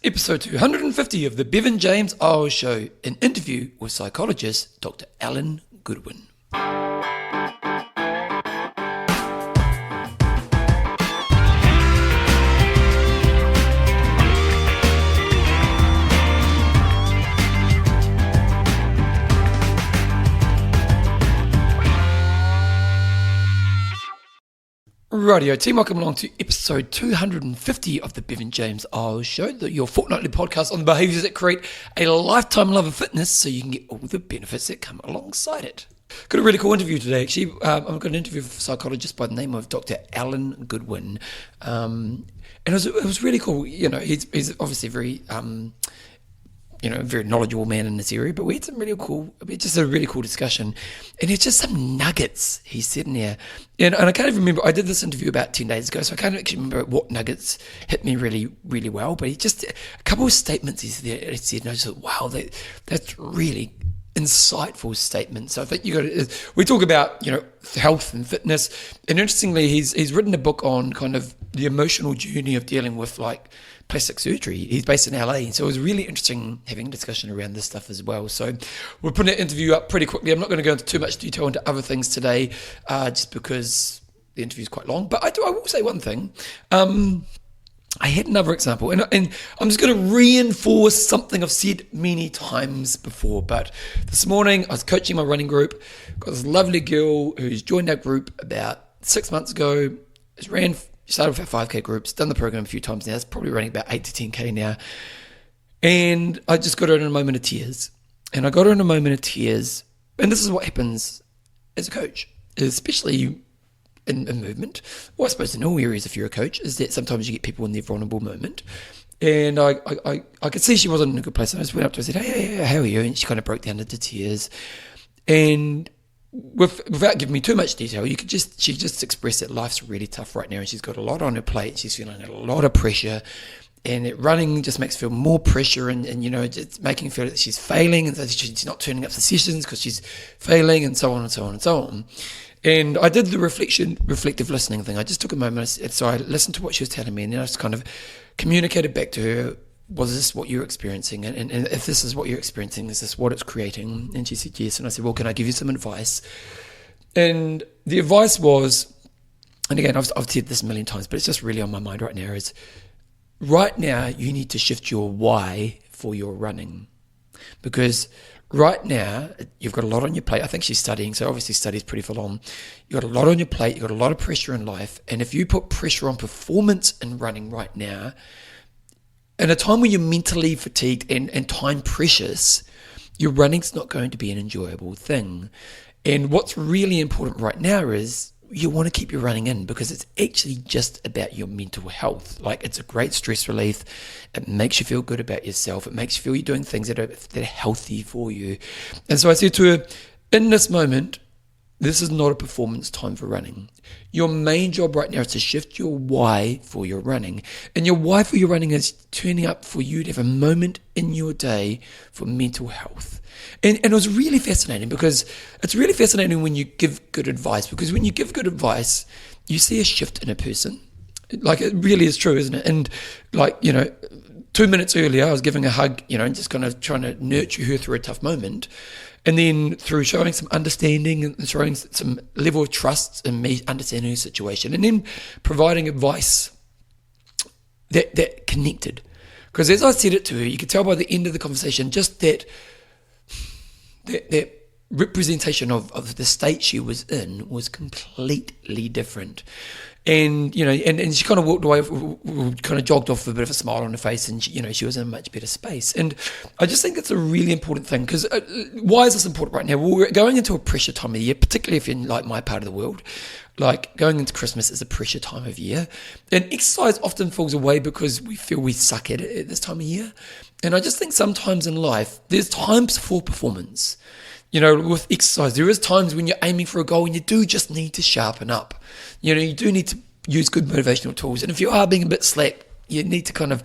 Episode 250 of the Bevan James Eyles Show, an interview with psychologist Dr. Goodwin. Rightio team, welcome along to episode 250 of the Bevan James Eyles Show, your fortnightly podcast on the behaviours that create a lifetime love of fitness so you can get all the benefits that come alongside it. Got a really cool interview today, actually. I've got an interview with a psychologist by the name of Dr. Goodwin. And it was really cool. You know, he's obviously very very knowledgeable man in this area, but we had some really cool, just a really cool discussion. And it's just some nuggets he's sitting there. And I can't even remember, I did this interview about 10 days ago, so I can't actually remember what nuggets hit me really, really well. But he just, a couple of statements he said, and I just thought, wow, that's really insightful statements. So I think we talk about, health and fitness. And interestingly, he's written a book on kind of the emotional journey of dealing with like plastic surgery. He's based in LA, so it was really interesting having a discussion around this stuff as well. So we're putting that interview up pretty quickly. I'm not going to go into too much detail into other things today, just because the interview is quite long. But I will say one thing. I had another example, and I'm just going to reinforce something I've said many times before. But this morning I was coaching my running group. Got this lovely girl who's joined our group about 6 months ago. Started with our 5K groups, done the program a few times now. It's probably running about 8 to 10K now. And I just got her in a moment of tears. And this is what happens as a coach, especially in movement, or I suppose in all areas if you're a coach, is that sometimes you get people in their vulnerable moment. And I could see she wasn't in a good place. And I just went up to her and said, hey, how are you? And she kind of broke down into tears. And without giving me too much detail, she just expressed that life's really tough right now, and she's got a lot on her plate. She's feeling a lot of pressure, and running just makes her feel more pressure, and it's making her feel that she's failing, and that she's not turning up for sessions because she's failing, and so on and so on and so on. And I did the reflective listening thing. I just took a moment, so I listened to what she was telling me, and then I just kind of communicated back to her, was this what you're experiencing? And if this is what you're experiencing, is this what it's creating? And she said yes. And I said, well, can I give you some advice? And the advice was, and again, I've said this a million times, but it's just really on my mind right now, is right now you need to shift your why for your running. Because right now, you've got a lot on your plate. I think she's studying, so obviously study's pretty full on. You've got a lot on your plate. You've got a lot of pressure in life. And if you put pressure on performance in running right now, in a time when you're mentally fatigued and time precious, your running's not going to be an enjoyable thing. And what's really important right now is you want to keep your running in, because it's actually just about your mental health. Like, it's a great stress relief. It makes you feel good about yourself. It makes you feel you're doing things that are healthy for you. And so I said to her, in this moment, this is not a performance time for running. Your main job right now is to shift your why for your running. And your why for your running is turning up for you to have a moment in your day for mental health. And it was really fascinating, because it's really fascinating when you give good advice, because when you give good advice, you see a shift in a person. Like, it really is true, isn't it? And 2 minutes earlier, I was giving a hug, and just kind of trying to nurture her through a tough moment. And then through showing some understanding and showing some level of trust in me understanding her situation, and then providing advice that connected. Because as I said it to her, you could tell by the end of the conversation, just that representation of the state she was in was completely different. And and she kind of walked away, kind of jogged off with a bit of a smile on her face, and she was in a much better space. And I just think it's a really important thing, because why is this important right now? Well, we're going into a pressure time of the year, particularly if you're in like my part of the world. Like, going into Christmas is a pressure time of year, and exercise often falls away because we feel we suck at it at this time of year. And I just think sometimes in life, there's times for performance. With exercise, there is times when you're aiming for a goal and you do just need to sharpen up. You do need to use good motivational tools. And if you are being a bit slack, you need to kind of,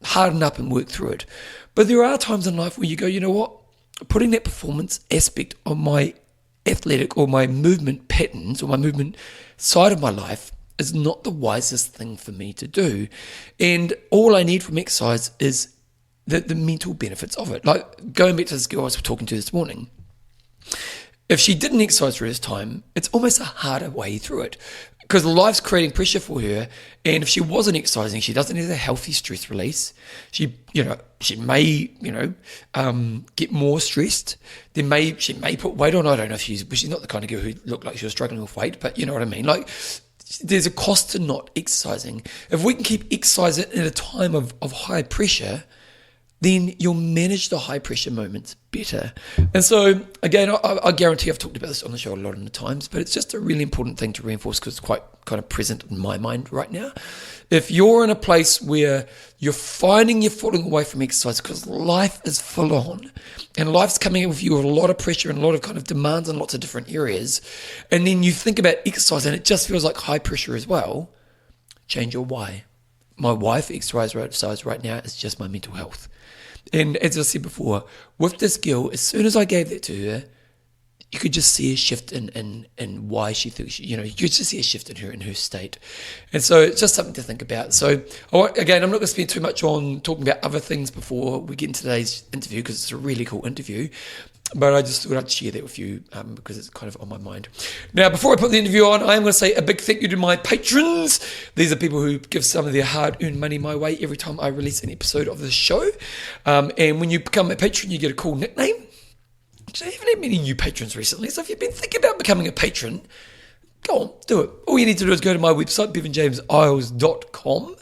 harden up and work through it. But there are times in life where you go, you know what? Putting that performance aspect on my athletic or my movement patterns or my movement side of my life is not the wisest thing for me to do. And all I need from exercise is the mental benefits of it. Like going back to this girl I was talking to this morning, if she didn't exercise for this time, it's almost a harder way through it because life's creating pressure for her. And if she wasn't exercising, she doesn't have a healthy stress release. She may, get more stressed. She may put weight on. I don't know if she's not the kind of girl who looked like she was struggling with weight, but you know what I mean? Like, there's a cost to not exercising. If we can keep exercising in a time of high pressure, then you'll manage the high pressure moments better. And so, again, I guarantee I've talked about this on the show a lot of the times, but it's just a really important thing to reinforce because it's quite kind of present in my mind right now. If you're in a place where you're finding you're falling away from exercise because life is full on and life's coming in with you with a lot of pressure and a lot of kind of demands in lots of different areas, and then you think about exercise and it just feels like high pressure as well, change your why. My why for exercise right now is just my mental health. And as I said before, with this girl, as soon as I gave that to her, you could just see a shift in why she thinks, you could just see a shift in her state. And so it's just something to think about. So again, I'm not going to spend too much on talking about other things before we get into today's interview because it's a really cool interview. But I just thought I'd share that with you because it's kind of on my mind. Now, before I put the interview on, I am going to say a big thank you to my patrons. These are people who give some of their hard-earned money my way every time I release an episode of the show. And when you become a patron, you get a cool nickname. Actually, I haven't had many new patrons recently, so if you've been thinking about becoming a patron, go on, do it. All you need to do is go to my website, bevanjameseyles.com,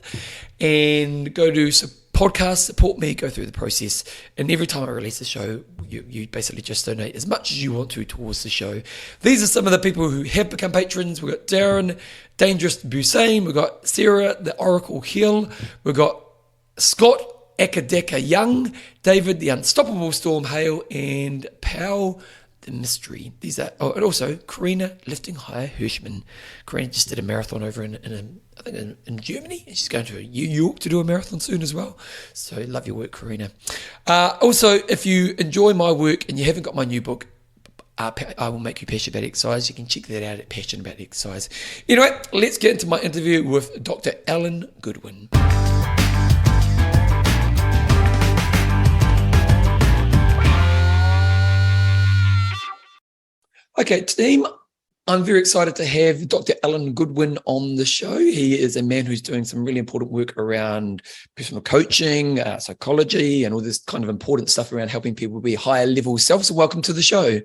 and go to podcast, support me, go through the process, and every time I release a show, you basically just donate as much as you want to towards the show. These are some of the people who have become patrons. We've got Darren, Dangerous Busain, we've got Sarah, the Oracle Hill, we've got Scott, Akadeka Young, David, the Unstoppable Storm Hale, and Powell, the Mystery. These are, and also Karina, Lifting Higher Hirschman. Karina just did a marathon over in Germany, and she's going to New York to do a marathon soon as well. So love your work, Karina. Also, if you enjoy my work and you haven't got my new book, I Will Make You Passionate About Exercise, you can check that out at Passion About Exercise. Anyway, let's get into my interview with Dr. Alan Goodwin. Okay, team, I'm very excited to have Dr. Alan Goodwin on the show. He is a man who's doing some really important work around personal coaching, psychology, and all this kind of important stuff around helping people be higher level self. So welcome to the show.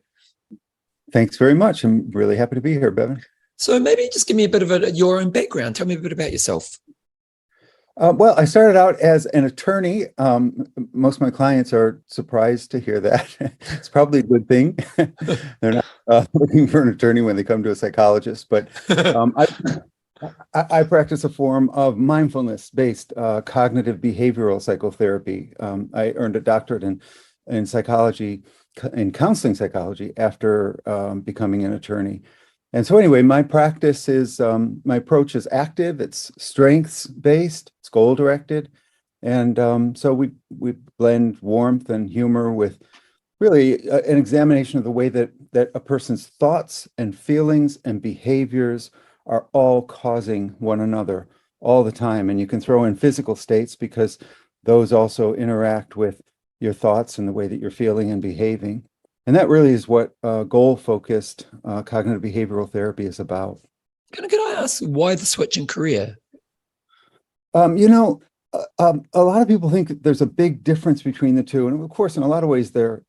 Thanks very much. I'm really happy to be here, Bevan. So maybe just give me a bit of your own background. Tell me a bit about yourself. Well, I started out as an attorney. Most of my clients are surprised to hear that. It's probably a good thing. They're not looking for an attorney when they come to a psychologist. But I practice a form of mindfulness-based cognitive behavioral psychotherapy. I earned a doctorate in psychology, in counseling psychology, after becoming an attorney. And so anyway, my practice is, my approach is active, it's strengths-based, it's goal-directed. And so we blend warmth and humor with really an examination of the way that a person's thoughts and feelings and behaviors are all causing one another all the time. And you can throw in physical states because those also interact with your thoughts and the way that you're feeling and behaving. And that really is what goal-focused cognitive behavioral therapy is about. Can I ask why the switch in career? A lot of people think that there's a big difference between the two. And of course, in a lot of ways, there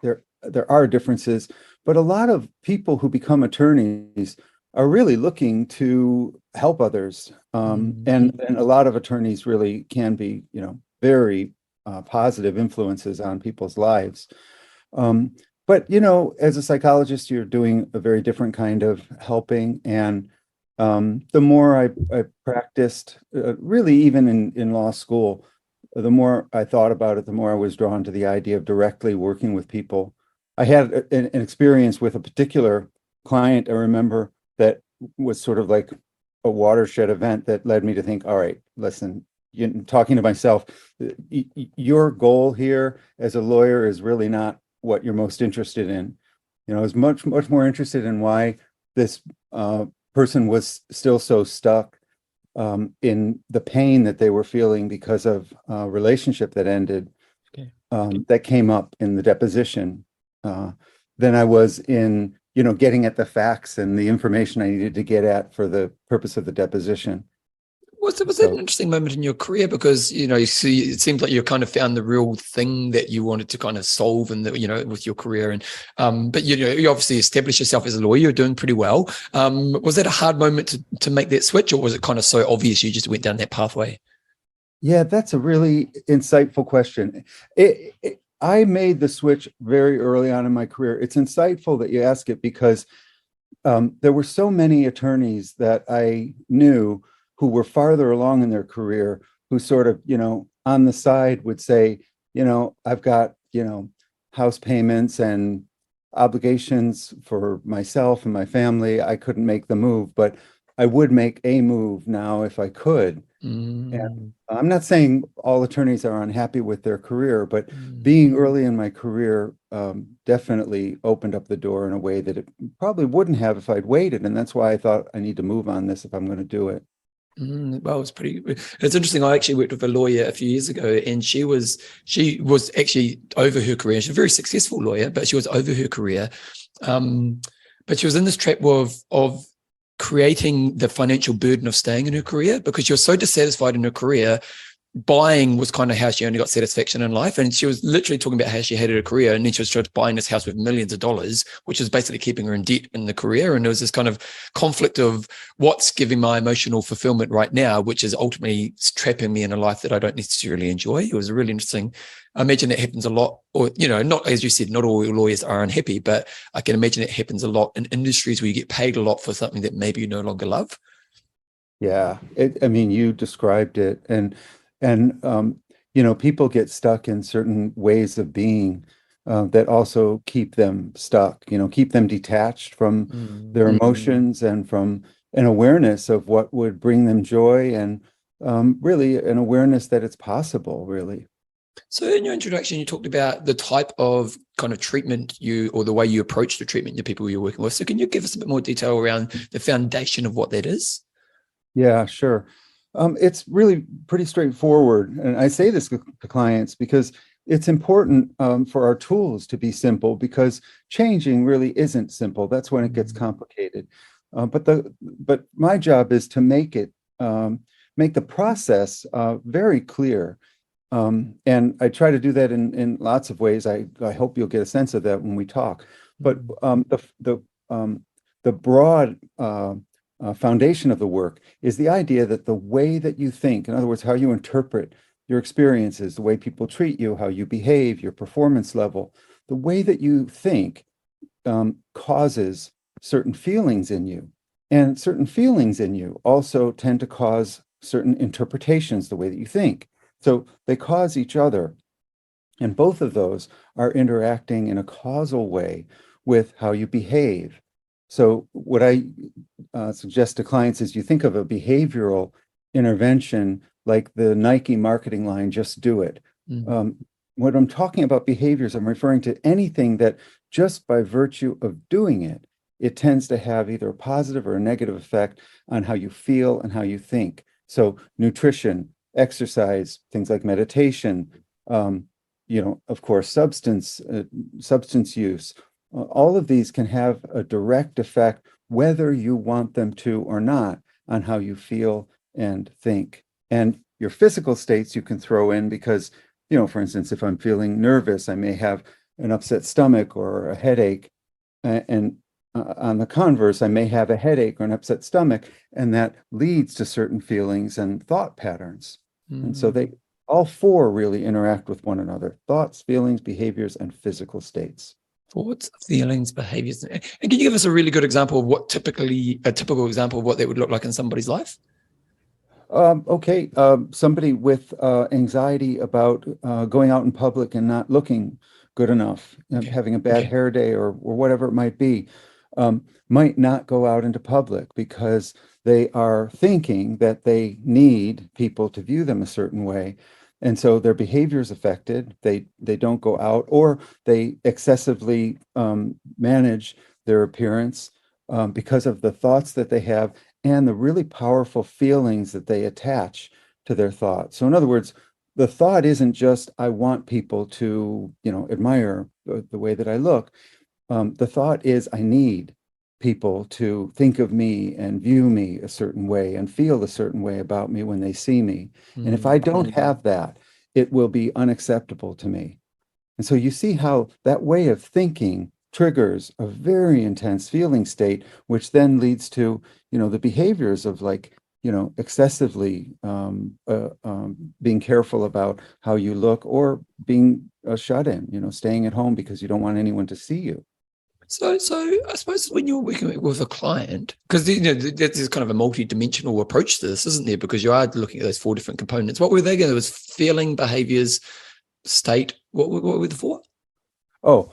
are differences. But a lot of people who become attorneys are really looking to help others. And a lot of attorneys really can be, very positive influences on people's lives. But, as a psychologist, you're doing a very different kind of helping. And the more I practiced, really even in law school, the more I thought about it, the more I was drawn to the idea of directly working with people. I had an experience with a particular client, I remember, that was sort of like a watershed event that led me to think, all right, listen, talking to myself, your goal here as a lawyer is really not what you're most interested in. I was much more interested in why this person was still so stuck. in the pain that they were feeling because of a relationship that ended, Okay. that came up in the deposition, than I was in, getting at the facts and the information I needed to get at for the purpose of the deposition. Was that an So interesting moment in your career? Because, you see, it seems like you kind of found the real thing that you wanted to kind of solve in with your career. And, but, you obviously established yourself as a lawyer, you're doing pretty well. Was that a hard moment to make that switch, or was it kind of so obvious you just went down that pathway? yeah, that's a really insightful question. I made the switch very early on in my career. It's insightful that you ask it because there were so many attorneys that I knew who were farther along in their career who sort of, on the side would say, I've got, house payments and obligations for myself and my family. I couldn't make the move, but I would make a move now if I could. And Mm, I'm not saying all attorneys are unhappy with their career, but mm. being early in my career definitely opened up the door in a way that it probably wouldn't have if I'd waited. And that's why I thought I need to move on this if I'm going to do it. Well, it's interesting. I actually worked with a lawyer a few years ago, and she was actually over her career. She's a very successful lawyer, but she was over her career. Um, but she was in this trap of creating the financial burden of staying in her career because she was so dissatisfied in her career. Buying was kind of how she only got satisfaction in life. And she was literally talking about how she hated her career. And then she was just buying this house with millions of dollars, which was basically keeping her in debt in the career. And there was this kind of conflict of what's giving my emotional fulfillment right now, which is ultimately trapping me in a life that I don't necessarily enjoy. It was really interesting. I imagine it happens a lot, or, not, as you said, not all lawyers are unhappy, but I can imagine it happens a lot in industries where you get paid a lot for something that maybe you no longer love. Yeah, I mean, you described it, and people get stuck in certain ways of being that also keep them stuck. Keep them detached from their emotions and from an awareness of what would bring them joy, and really an awareness that it's possible, really. So in your introduction, you talked about the type of kind of treatment or the way you approach the treatment, the people you're working with. So can you give us a bit more detail around the foundation of what that is? Yeah, sure. It's really pretty straightforward. And I say this to clients because it's important for our tools to be simple because changing really isn't simple. That's when it gets complicated. But my job is to make the process very clear. And I try to do that in lots of ways. I hope you'll get a sense of that when we talk. But the broad foundation of the work is the idea that the way that you think, in other words, how you interpret your experiences, the way people treat you, how you behave, your performance level, the way that you think causes certain feelings in you. And certain feelings in you also tend to cause certain interpretations, the way that you think. So they cause each other. And both of those are interacting in a causal way with how you behave. So what I suggest to clients is you think of a behavioral intervention like the Nike marketing line, just do it. Mm. Um, when I'm talking about behaviors, I'm referring to anything that just by virtue of doing it, it tends to have either a positive or a negative effect on how you feel and how you think. So nutrition, exercise, things like meditation, of course, substance use, all of these can have a direct effect, whether you want them to or not, on how you feel and think. And your physical states you can throw in because, for instance, if I'm feeling nervous, I may have an upset stomach or a headache. And on the converse, I may have a headache or an upset stomach, and that leads to certain feelings and thought patterns. And so Mm. they all four really interact with one another: thoughts, feelings, behaviors, and physical states. Thoughts, feelings, behaviors. And can you give us a really good example of a typical example of what that would look like in somebody's life? Okay, somebody with anxiety about going out in public and not looking good enough, Okay. having a bad hair day or whatever it might be, might not go out into public because they are thinking that they need people to view them a certain way. And so their behavior is affected. They don't go out, or they excessively manage their appearance because of the thoughts that they have and the really powerful feelings that they attach to their thoughts. So in other words, the thought isn't just, I want people to, admire the way that I look. The thought is, I need people to think of me and view me a certain way and feel a certain way about me when they see me. And if I don't have that, it will be unacceptable to me. And so you see how that way of thinking triggers a very intense feeling state, which then leads to, the behaviors of like, excessively being careful about how you look, or being shut in, staying at home because you don't want anyone to see you. So I suppose when you're working with a client, because there's kind of a multi-dimensional approach to this, isn't there? Because you are looking at those 4 different components. What were they again? It was feeling, behaviors, state. What were the 4? Oh,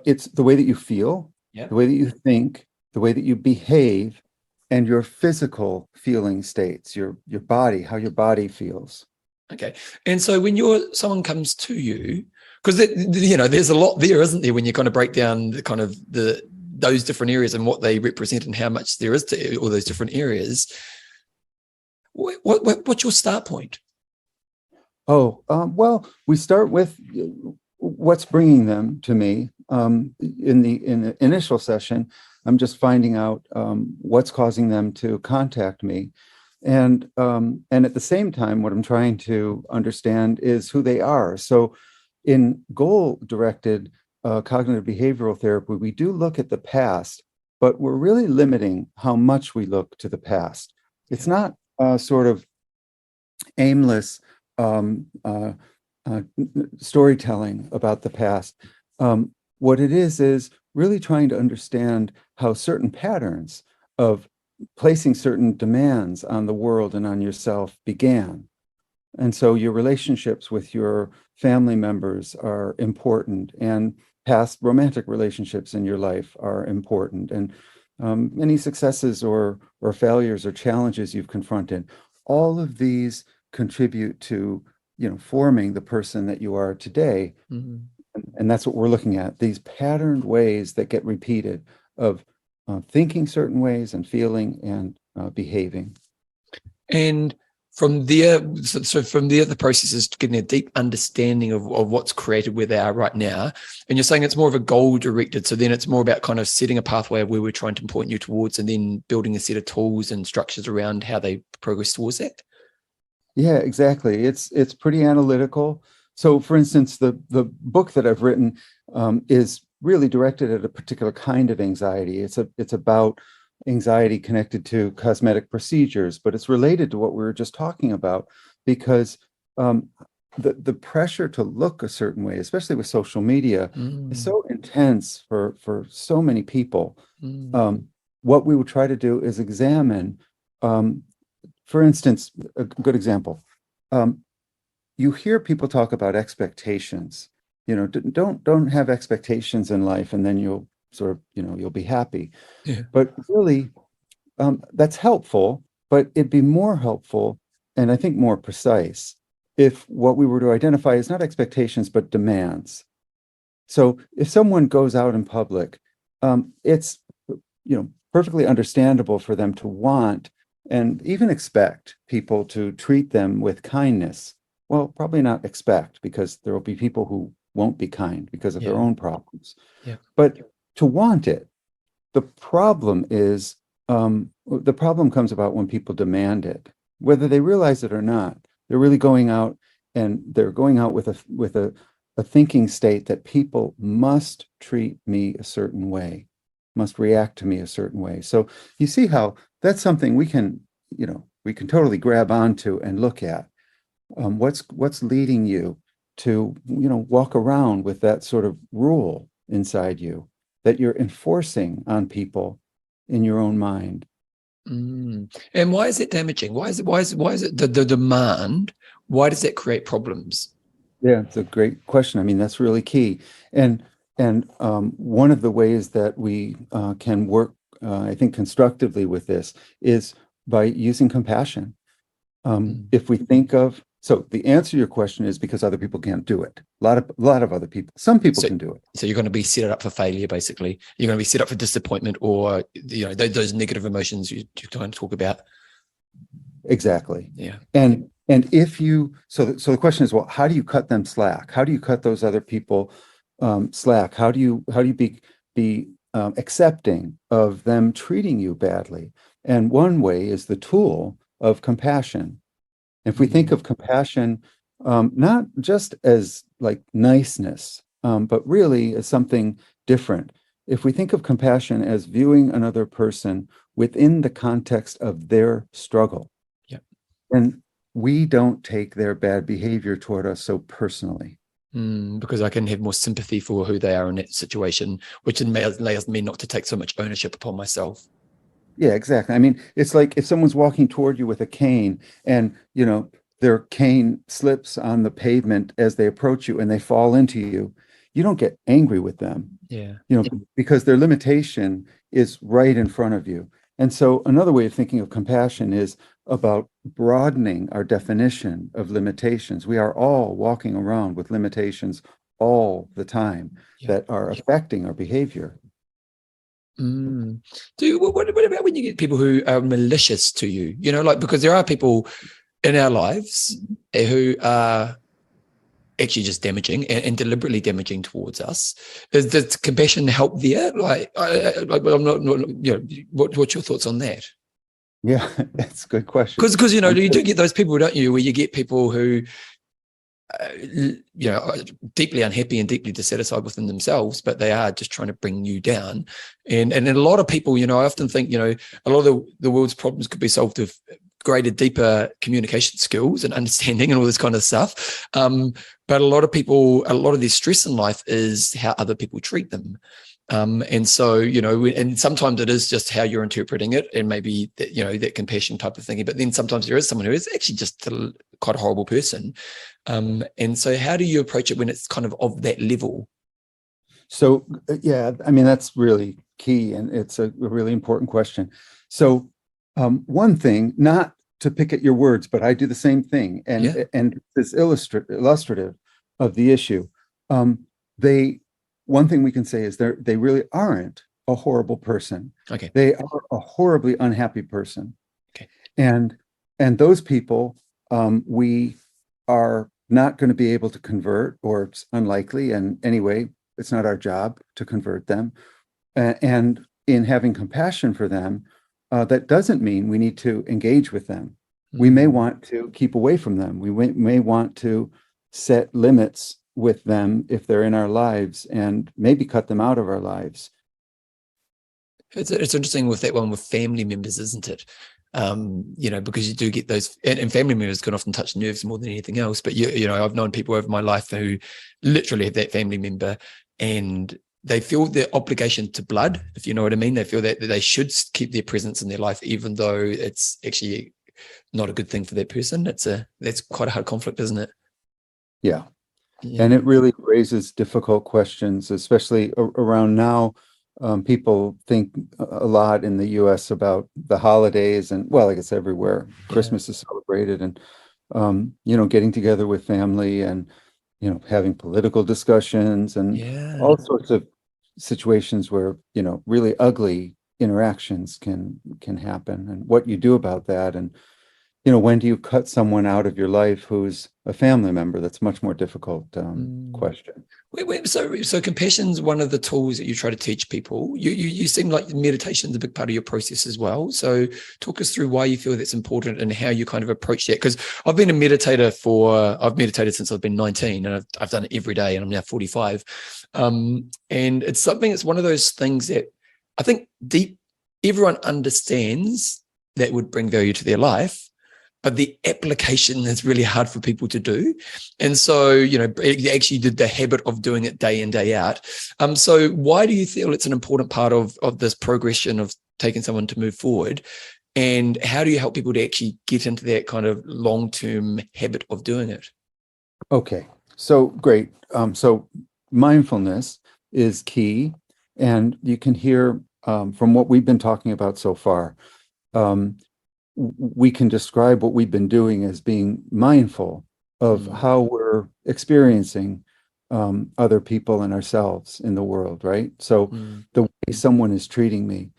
it's the way that you feel, Yeah. the way that you think, the way that you behave, and your physical feeling states, your body, how your body feels. Okay. And so when someone comes to you, because there's a lot there, isn't there, when you kind of break down the kind of those different areas and what they represent and how much there is to all those different areas. What's your start point? Oh, well, we start with what's bringing them to me. In the initial session, I'm just finding out what's causing them to contact me. And at the same time, what I'm trying to understand is who they are. So in goal-directed cognitive behavioral therapy, we do look at the past, but we're really limiting how much we look to the past. It's not sort of aimless storytelling about the past. What it is really trying to understand how certain patterns of placing certain demands on the world and on yourself began. And so your relationships with your family members are important, and past romantic relationships in your life are important, and any successes or failures or challenges you've confronted. All of these contribute to, forming the person that you are today. Mm-hmm. And that's what we're looking at, these patterned ways that get repeated of thinking certain ways and feeling and behaving. And from there, the process is getting a deep understanding of what's created where they are right now. And you're saying it's more of a goal directed. So then it's more about kind of setting a pathway where we're trying to point you towards, and then building a set of tools and structures around how they progress towards that. Yeah, exactly. It's pretty analytical. So, for instance, the book that I've written is really directed at a particular kind of anxiety. It's about anxiety connected to cosmetic procedures, but it's related to what we were just talking about, because the pressure to look a certain way, especially with social media, is so intense for so many people. What we would try to do is examine, for instance, a good example. You hear people talk about expectations. Don't have expectations in life, and then you'll sort of, you'll be happy. Yeah. But really, that's helpful, but it'd be more helpful, and I think more precise, if what we were to identify is not expectations, but demands. So if someone goes out in public, it's, perfectly understandable for them to want and even expect people to treat them with kindness. Well, probably not expect, because there will be people who won't be kind because of their own problems. Yeah. But to want it, the problem comes about when people demand it, whether they realize it or not. They're really going out, and they're going out with a thinking state that people must treat me a certain way, must react to me a certain way. So you see how that's something we can totally grab onto and look at. What's leading you to, walk around with that sort of rule inside you that you're enforcing on people in your own mind. And why is it damaging? Why is it the demand? Why does that create problems? Yeah, it's a great question. I mean, that's really key. And one of the ways that we can work, I think, constructively with this is by using compassion. If we think of So the answer to your question is because other people can't do it. A lot of other people. Some people So, can do it. so you're going to be set up for failure, basically. You're going to be set up for disappointment, or those negative emotions you kind of talk about. Exactly. Yeah. And if you so the question is, well, how do you cut them slack? How do you cut those other people slack? How do you be accepting of them treating you badly? And one way is the tool of compassion. If we think Mm. of compassion, not just as like niceness, but really as something different. If we think of compassion as viewing another person within the context of their struggle, Yeah. and we don't take their bad behavior toward us so personally. Because I can have more sympathy for who they are in that situation, which allows me not to take so much ownership upon myself. Yeah, exactly. I mean, it's like if someone's walking toward you with a cane and, their cane slips on the pavement as they approach you and they fall into you, you don't get angry with them, Yeah. because their limitation is right in front of you. And so another way of thinking of compassion is about broadening our definition of limitations. We are all walking around with limitations all the time Yeah. that are affecting our behavior. Mm. What about when you get people who are malicious to you? Because there are people in our lives who are actually just damaging and deliberately damaging towards us. Does compassion help there? I'm not what's your thoughts on that? Yeah, that's a good question. Because you do get those people, don't you, where you get people who are deeply unhappy and deeply dissatisfied within themselves, but they are just trying to bring you down. And a lot of people, I often think, a lot of the world's problems could be solved with greater, deeper communication skills and understanding and all this kind of stuff. But a lot of their stress in life is how other people treat them. And so, and sometimes it is just how you're interpreting it and maybe that, that compassion type of thinking. But then sometimes there is someone who is actually just quite a horrible person. And so how do you approach it when it's kind of that level? So, yeah, I mean, that's really key and it's a really important question. So, one thing, not to pick at your words, but I do the same thing. Yeah. And it's illustrative of the issue. They, one thing we can say is they really aren't a horrible person. Okay. They are a horribly unhappy person. Okay. And those people, we are not going to be able to convert, or it's unlikely. And anyway, it's not our job to convert them. And in having compassion for them, that doesn't mean we need to engage with them. We may want to keep away from them. We may want to set limits with them if they're in our lives and maybe cut them out of our lives. It's interesting with that one with family members, isn't it? Because you do get those, and family members can often touch nerves more than anything else. But I've known people over my life who literally have that family member, and they feel their obligation to blood, if you know what I mean. They feel that they should keep their presence in their life, even though it's actually not a good thing for that person. That's quite a hard conflict, isn't it? Yeah. Yeah. And it really raises difficult questions, especially around now. People think a lot in the US about the holidays, and well, I guess everywhere Christmas is celebrated, and getting together with family and having political discussions and all sorts of situations where really ugly interactions can happen, and what you do about that. And when do you cut someone out of your life who's a family member? That's a much more difficult question. So compassion's one of the tools that you try to teach people. You seem like meditation is a big part of your process as well. So talk us through why you feel that's important and how you kind of approach that. Because I've meditated since I've been 19, and I've done it every day, and I'm now 45. And it's one of those things that I think everyone understands that would bring value to their life, but the application is really hard for people to do. And so, actually did the habit of doing it day in, day out. So why do you feel it's an important part of this progression of taking someone to move forward? And how do you help people to actually get into that kind of long-term habit of doing it? Okay, so great. So mindfulness is key. And you can hear from what we've been talking about so far, we can describe what we've been doing as being mindful of Mm. how we're experiencing other people and ourselves in the world, right? So Mm. the way someone is treating me,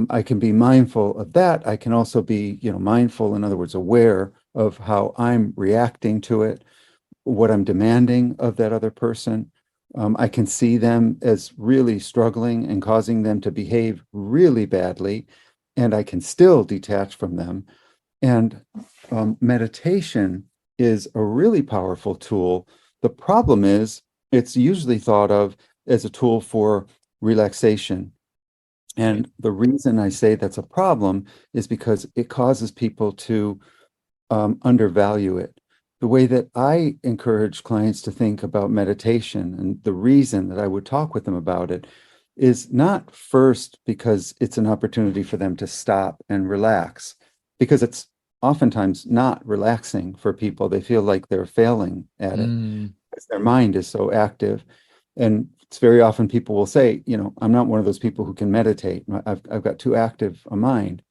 I can be mindful of that. I can also be, mindful, in other words, aware of how I'm reacting to it, what I'm demanding of that other person. I can see them as really struggling and causing them to behave really badly, and I can still detach from them. And meditation is a really powerful tool. The problem is, it's usually thought of as a tool for relaxation. Yeah. And the reason I say that's a problem is because it causes people to undervalue it. The way that I encourage clients to think about meditation, and the reason that I would talk with them about it, is not first because it's an opportunity for them to stop and relax, because it's oftentimes not relaxing for people. They feel like they're failing at it Mm. because their mind is so active. And it's very often people will say, I'm not one of those people who can meditate. I've got too active a mind.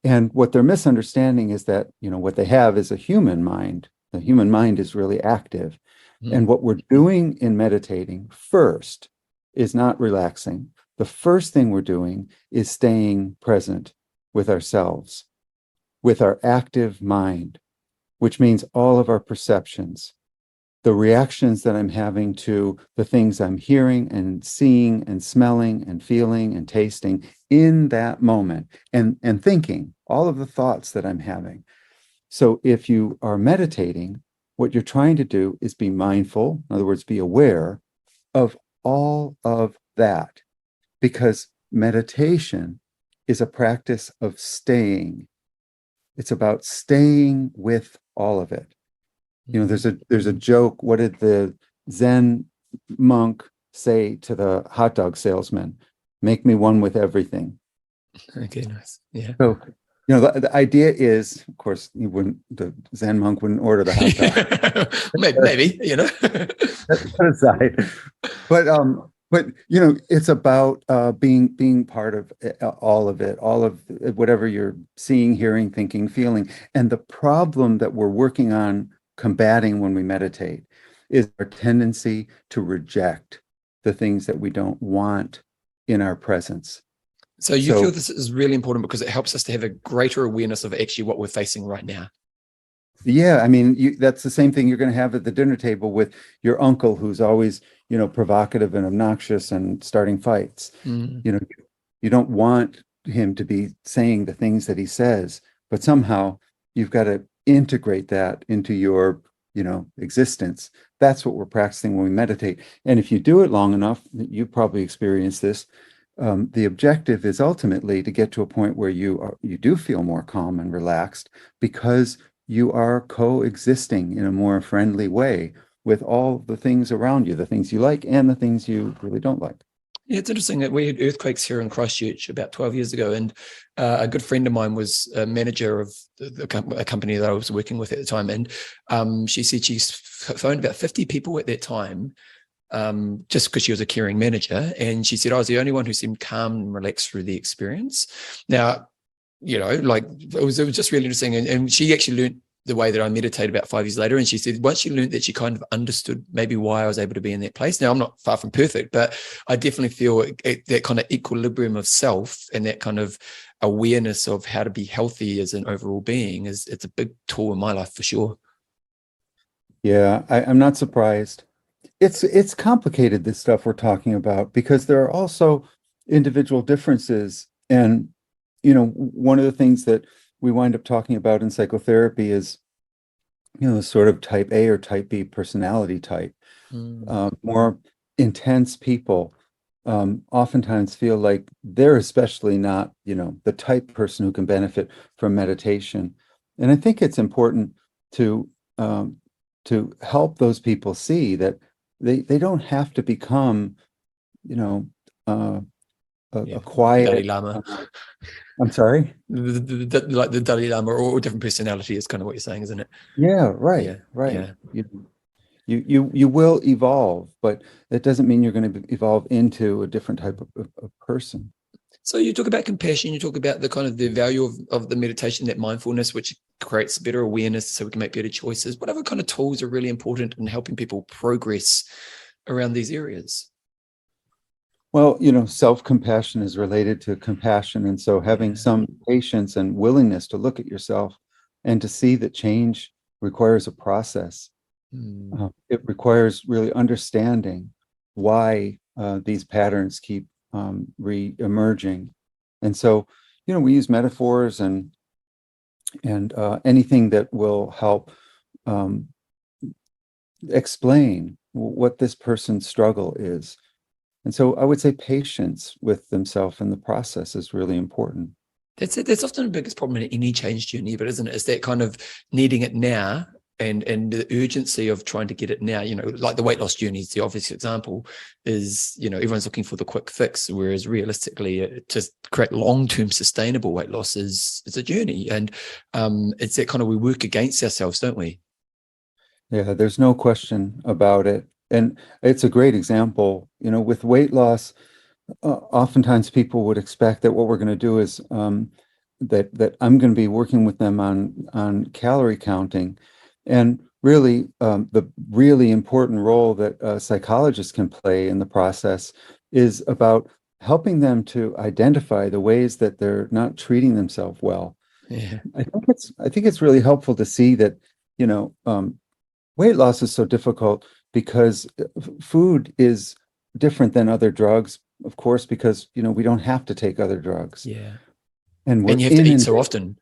And what they're misunderstanding is that, what they have is a human mind. The human mind is really active. And Mm. what we're doing in meditating first is not relaxing. The first thing we're doing is staying present with ourselves, with our active mind, which means all of our perceptions, the reactions that I'm having to the things I'm hearing and seeing and smelling and feeling and tasting in that moment, and thinking, all of the thoughts that I'm having. So if you are meditating, what you're trying to do is be mindful, in other words, be aware of all of that, because meditation is a practice of staying. It's about staying with all of it. Mm. There's a joke. What did the Zen monk say to the hot dog salesman? Make me one with everything. Okay, nice. Yeah. So, the idea is, of course, the Zen monk wouldn't order the hot dog. Maybe, Put aside. But it's about being part of all of it, all of whatever you're seeing, hearing, thinking, feeling. And the problem that we're working on combating when we meditate is our tendency to reject the things that we don't want in our presence. So you feel So this is really important because it helps us to have a greater awareness of actually what we're facing right now. yeah, I mean, that's the same thing you're going to have at the dinner table with your uncle, who's always, provocative and obnoxious and starting fights. Mm. You know, you don't want him to be saying the things that he says, but somehow you've got to integrate that into your, existence. That's what we're practicing when we meditate. And if you do it long enough, you probably experienced this. The objective is ultimately to get to a point where you do feel more calm and relaxed, because you are coexisting in a more friendly way with all the things around you, the things you like and the things you really don't like. Yeah, it's interesting that we had earthquakes here in Christchurch about 12 years ago. And a good friend of mine was a manager of a company that I was working with at the time. And she said she's phoned about 50 people at that time, just because she was a caring manager. And she said I was the only one who seemed calm and relaxed through the experience. Now, like it was just really interesting. And she actually learned the way that I meditate about 5 years later. And she said once she learned that, she kind of understood maybe why I was able to be in that place. Now, I'm not far from perfect, but I definitely feel that kind of equilibrium of self and that kind of awareness of how to be healthy as an overall being it's a big tool in my life for sure. Yeah, I'm not surprised. It's complicated, this stuff we're talking about, because there are also individual differences. And, one of the things that we wind up talking about in psychotherapy is, sort of type A or type B personality type. Mm. More intense people oftentimes feel like they're especially not, the type person who can benefit from meditation. And I think it's important to um, to help those people see that they don't have to become, you know, uh, Yeah, a the Dalai quiet. Lama. I'm sorry. Like the Dalai Lama, or different personality is kind of what you're saying, isn't it? Yeah, right, Yeah, right. yeah. You will evolve, but that doesn't mean you're going to evolve into a different type of person. So you talk about compassion, you talk about the kind of the value of the meditation, that mindfulness, which creates better awareness so we can make better choices. What other kind of tools are really important in helping people progress around these areas? Well, self-compassion is related to compassion. And so having some patience and willingness to look at yourself and to see that change requires a process. It requires really understanding why these patterns keep re-emerging. And so, we use metaphors and anything that will help explain what this person's struggle is. And so I would say patience with themselves in the process is really important. That's often the biggest problem in any change journey, but isn't it? Is that kind of needing it now and the urgency of trying to get it now. Like the weight loss journey is the obvious example. Is everyone's looking for the quick fix, whereas realistically, to create long-term sustainable weight loss is a journey, and it's that kind of we work against ourselves, don't we? Yeah, there's no question about it. And it's a great example, with weight loss. Oftentimes people would expect that what we're going to do is that I'm going to be working with them on calorie counting. And really, the really important role that a psychologist can play in the process is about helping them to identify the ways that they're not treating themselves well. Yeah. I think it's really helpful to see that, weight loss is so difficult because food is different than other drugs, of course, because we don't have to take other drugs. Yeah. And you have to eat so often.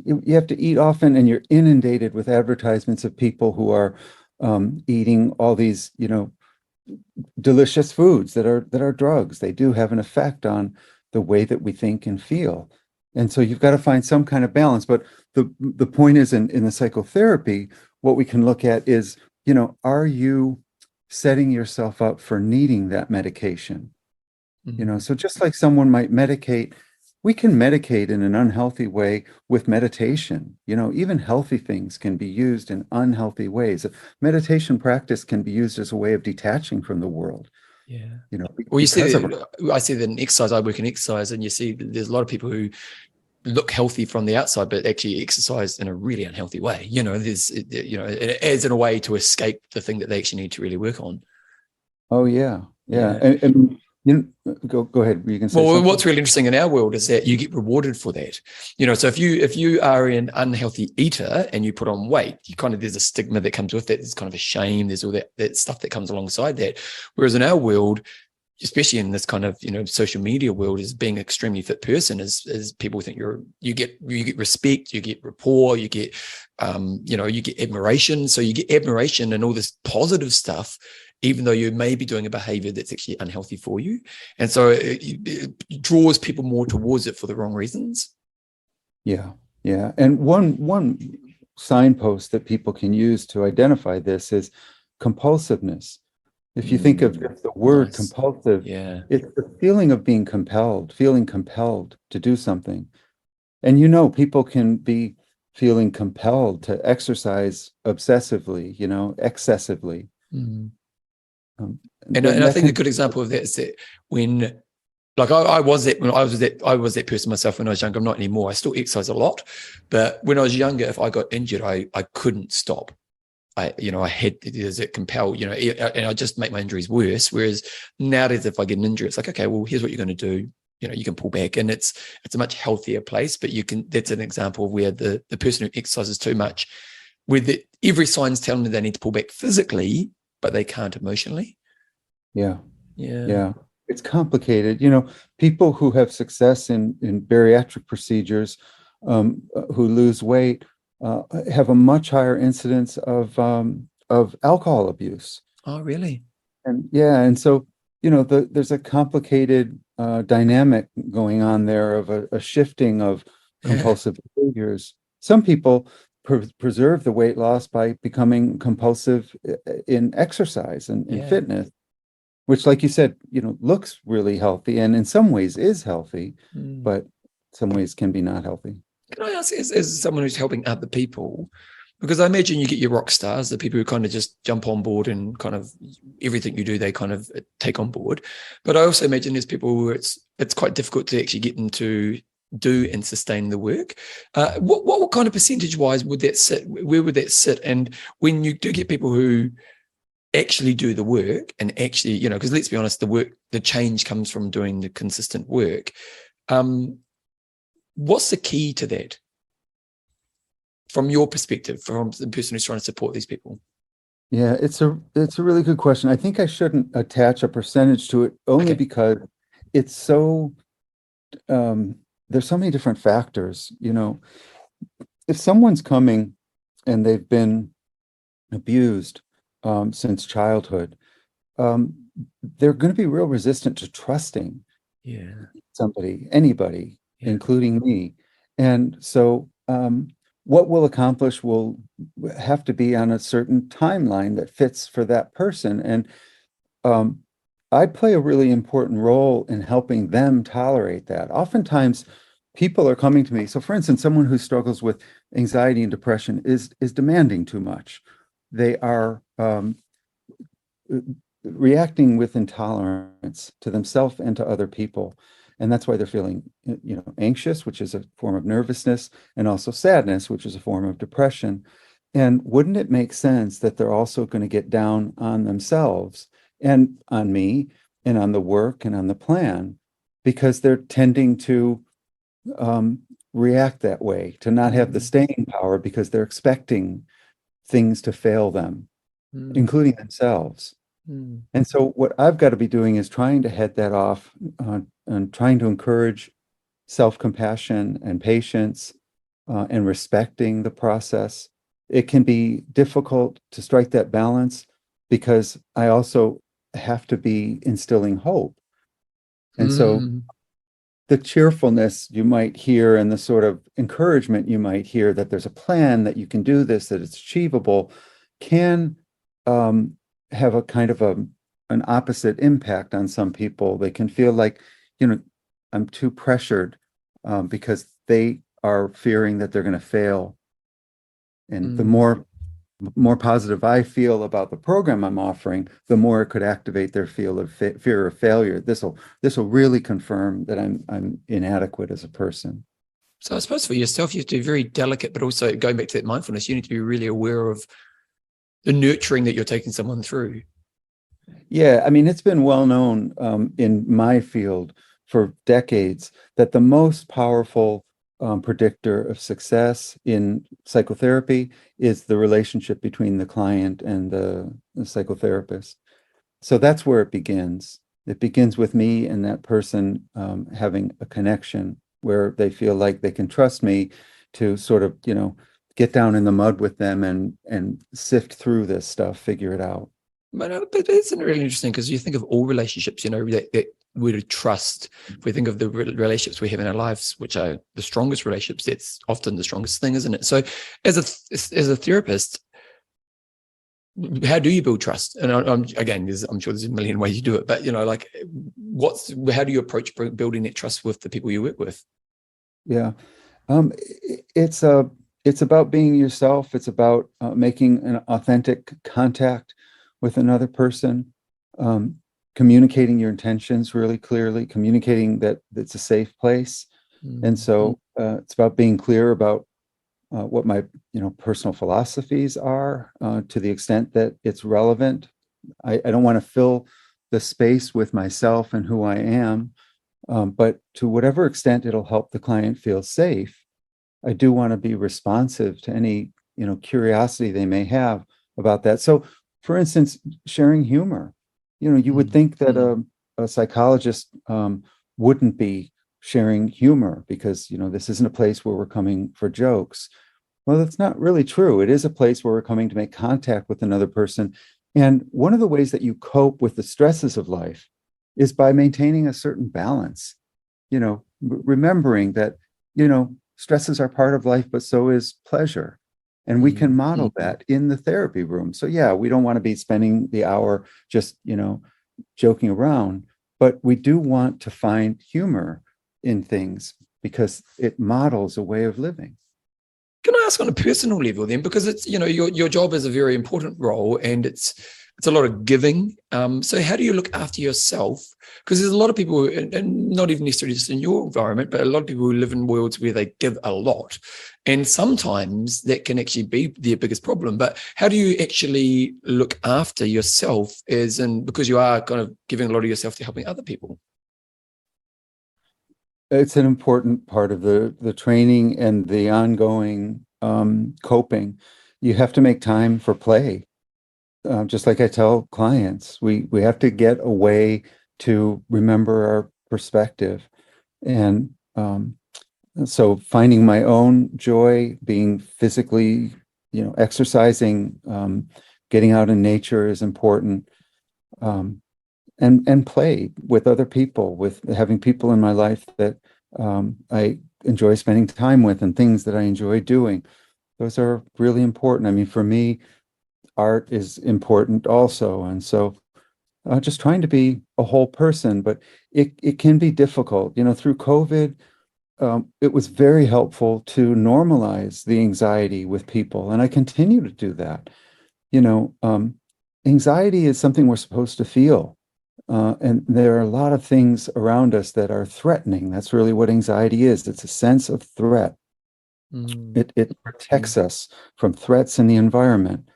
You have to eat often, and you're inundated with advertisements of people who are eating all these, delicious foods that are drugs. They do have an effect on the way that we think and feel. And so you've got to find some kind of balance. But the point is in the psychotherapy, what we can look at is, are you setting yourself up for needing that medication? Mm-hmm. So just like someone might medicate, we can medicate in an unhealthy way with meditation. Even healthy things can be used in unhealthy ways. Meditation practice can be used as a way of detaching from the world. Yeah. Well, you see, because of I see that in exercise. I work in exercise, and you see there's a lot of people who look healthy from the outside, but actually exercise in a really unhealthy way. It adds in a way to escape the thing that they actually need to really work on. Oh yeah. Yeah. And go ahead. You can say Well, something. what's really interesting in our world is that you get rewarded for that. So if you are an unhealthy eater and you put on weight, there's a stigma that comes with that. There's kind of a shame. There's all that stuff that comes alongside that. Whereas in our world, especially in this kind of social media world, is being an extremely fit person is people think you get respect, you get rapport, you get you get admiration. So you get admiration and all this positive stuff, even though you may be doing a behavior that's actually unhealthy for you. And so it draws people more towards it for the wrong reasons. Yeah. And one signpost that people can use to identify this is compulsiveness. If you think of the word Nice. compulsive, Yeah. it's the feeling of being feeling compelled to do something. And people can be feeling compelled to exercise obsessively, excessively. Mm. Um, And I think a good example of that is that when, like I was that person myself when I was younger. I'm not anymore. I still exercise a lot, but when I was younger, if I got injured, I couldn't stop. I had it compelled, and I just make my injuries worse. Whereas nowadays, if I get an injury, it's like, okay, well, here's what you're going to do. You can pull back, and it's a much healthier place. But that's an example of where the person who exercises too much, where every sign's telling them they need to pull back physically, but they can't emotionally. Yeah. Yeah. It's complicated. People who have success in bariatric procedures, who lose weight, have a much higher incidence of alcohol abuse. Oh, really? And so there's a complicated dynamic going on there of a shifting of compulsive behaviors. Some people preserve the weight loss by becoming compulsive in exercise and in fitness, which, like you said, looks really healthy and in some ways is healthy, but some ways can be not healthy. Can I ask, as someone who's helping other people, Because I imagine you get your rock stars, the people who kind of just jump on board and kind of everything you do, they kind of take on board. But I also imagine there's people who it's quite difficult to actually get them to do and sustain the work. What kind of percentage wise would that sit? Where would that sit? And when you do get people who actually do the work and actually, because let's be honest, the change comes from doing the consistent work. What's the key to that? From your perspective, from the person who's trying to support these people? Yeah, it's a really good question. I think I shouldn't attach a percentage to it only because it's so there's so many different factors. If someone's coming and they've been abused since childhood, they're going to be real resistant to trusting anybody, including me. And so what we'll accomplish will have to be on a certain timeline that fits for that person. And I play a really important role in helping them tolerate that. Oftentimes, people are coming to me. So, for instance, someone who struggles with anxiety and depression is demanding too much. They are reacting with intolerance to themselves and to other people. And that's why they're feeling, anxious, which is a form of nervousness, and also sadness, which is a form of depression. And wouldn't it make sense that they're also going to get down on themselves and on me and on the work and on the plan, because they're tending to react that way, to not have the staying power because they're expecting things to fail them, including themselves. And so what I've got to be doing is trying to head that off and trying to encourage self-compassion and patience and respecting the process. It can be difficult to strike that balance because I also have to be instilling hope. And so the cheerfulness you might hear and the sort of encouragement you might hear that there's a plan, that you can do this, that it's achievable, can have a kind of an opposite impact on some people. They can feel like, I'm too pressured because they are fearing that they're going to fail. And the more positive I feel about the program I'm offering, the more it could activate their fear of failure. This will really confirm that I'm inadequate as a person. So I suppose for yourself, you have to be very delicate, but also going back to that mindfulness, you need to be really aware of the nurturing that you're taking someone through. Yeah, I mean, it's been well known in my field for decades that the most powerful predictor of success in psychotherapy is the relationship between the client and the psychotherapist. So that's where it begins. It begins with me and that person having a connection where they feel like they can trust me to sort of, get down in the mud with them and sift through this stuff, figure it out. But it's really interesting because you think of all relationships, that word trust. If we think of the relationships we have in our lives, which are the strongest relationships, that's often the strongest thing, isn't it? So as a therapist, how do you build trust? And I'm sure there's a million ways you do it, but how do you approach building that trust with the people you work with? Yeah, it's about being yourself. It's about making an authentic contact with another person, communicating your intentions really clearly, communicating that it's a safe place. And so it's about being clear about what my personal philosophies are to the extent that it's relevant. I don't want to fill the space with myself and who I am, but to whatever extent it'll help the client feel safe, I do want to be responsive to any curiosity they may have about that. So, for instance, sharing humor. You would think that a psychologist wouldn't be sharing humor because this isn't a place where we're coming for jokes. Well, that's not really true. It is a place where we're coming to make contact with another person. And one of the ways that you cope with the stresses of life is by maintaining a certain balance, remembering that, stresses are part of life, but so is pleasure. And we can model that in the therapy room. So yeah, we don't want to be spending the hour just, joking around, but we do want to find humor in things because it models a way of living. Can I ask on a personal level then, because it's, your job is a very important role and it's a lot of giving. So how do you look after yourself? Because there's a lot of people, and not even necessarily just in your environment, but a lot of people who live in worlds where they give a lot. And sometimes that can actually be their biggest problem. But how do you actually look after yourself because you are kind of giving a lot of yourself to helping other people? It's an important part of the training and the ongoing coping. You have to make time for play. Just like I tell clients, we have to get a way to remember our perspective. And so finding my own joy, being physically, exercising, getting out in nature is important. And play with other people, with having people in my life that I enjoy spending time with and things that I enjoy doing. Those are really important. I mean, for me, art is important also. And so just trying to be a whole person, but it can be difficult. Through COVID, it was very helpful to normalize the anxiety with people. And I continue to do that. Anxiety is something we're supposed to feel. And there are a lot of things around us that are threatening. That's really what anxiety is. It's a sense of threat. Mm. It protects us from threats in the environment.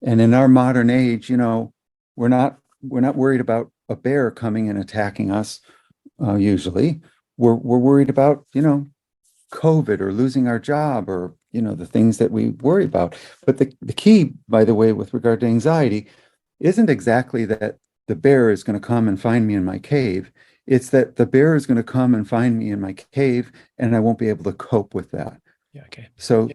And in our modern age, we're not worried about a bear coming and attacking us. Usually, we're worried about COVID or losing our job or the things that we worry about. But the key, by the way, with regard to anxiety, isn't exactly that the bear is going to come and find me in my cave. It's that the bear is going to come and find me in my cave, and I won't be able to cope with that. Yeah. Okay. So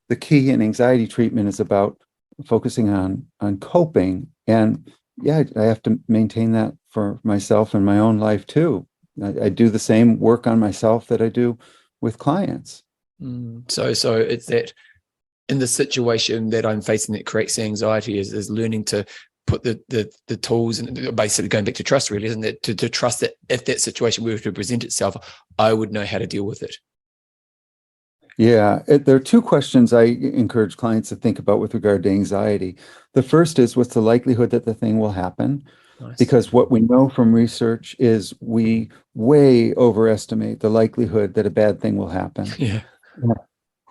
the key in anxiety treatment is about focusing on coping. And yeah, I have to maintain that for myself and my own life too. I do the same work on myself that I do with clients. So it's that in the situation that I'm facing that creates anxiety is learning to put the tools, and basically going back to trust, really, isn't it? To trust that if that situation were to present itself, I would know how to deal with it. Yeah, there are two questions I encourage clients to think about with regard to anxiety. The first is, what's the likelihood that the thing will happen? Nice. Because what we know from research is we way overestimate the likelihood that a bad thing will happen. Yeah.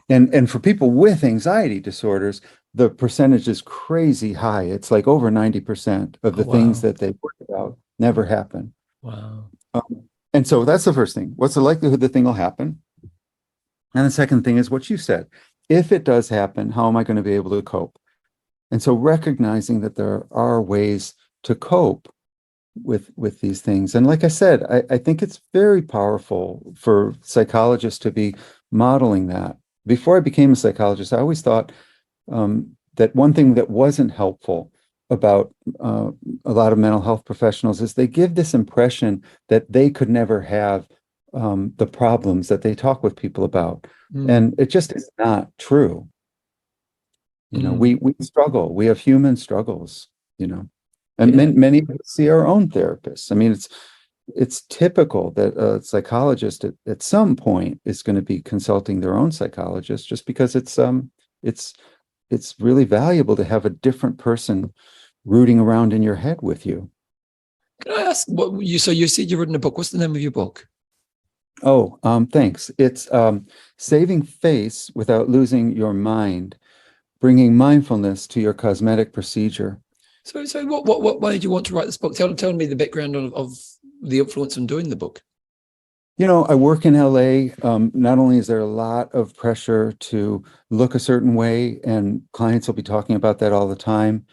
And for people with anxiety disorders, the percentage is crazy high. It's like over 90% of the things Wow. that they worry about never happen. Wow. And so that's the first thing. What's the likelihood the thing will happen? And the second thing is what you said. If it does happen, how am I going to be able to cope? And so recognizing that there are ways to cope with these things. And like I said, I think it's very powerful for psychologists to be modeling that. Before I became a psychologist, I always thought that one thing that wasn't helpful about a lot of mental health professionals is they give this impression that they could never have the problems that they talk with people about. And it just is not true. We struggle. We have human struggles, and Yeah. many of us see our own therapists. I mean, it's typical that a psychologist at some point is going to be consulting their own psychologist, just because it's really valuable to have a different person rooting around in your head with you. Can I ask so you said you've written a book. What's the name of your book? Oh, thanks. It's Saving Face Without Losing Your Mind, Bringing Mindfulness to Your Cosmetic Procedure. So what why did you want to write this book? Tell me the background of the influence on doing the book. I work in LA. Not only is there a lot of pressure to look a certain way, and clients will be talking about that all the time,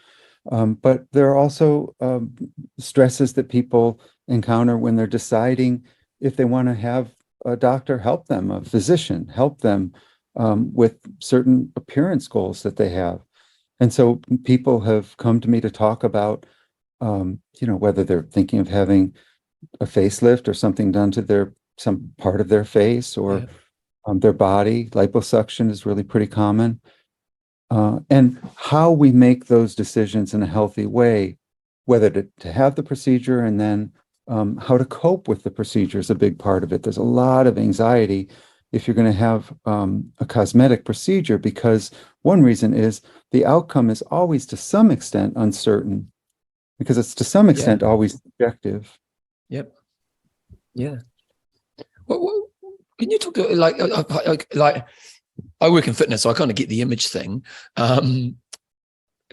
but there are also stresses that people encounter when they're deciding if they want to have a doctor help them, a physician help them with certain appearance goals that they have. And so people have come to me to talk about, whether they're thinking of having a facelift or something done to some part of their face or their body. Liposuction is really pretty common. And how we make those decisions in a healthy way, whether to have the procedure and then how to cope with the procedure is a big part of it. There's a lot of anxiety if you're going to have a cosmetic procedure, because one reason is the outcome is always to some extent uncertain, because it's to some Yeah. extent always subjective. Yep. Yeah. Well, can you talk to like I work in fitness, so I kind of get the image thing.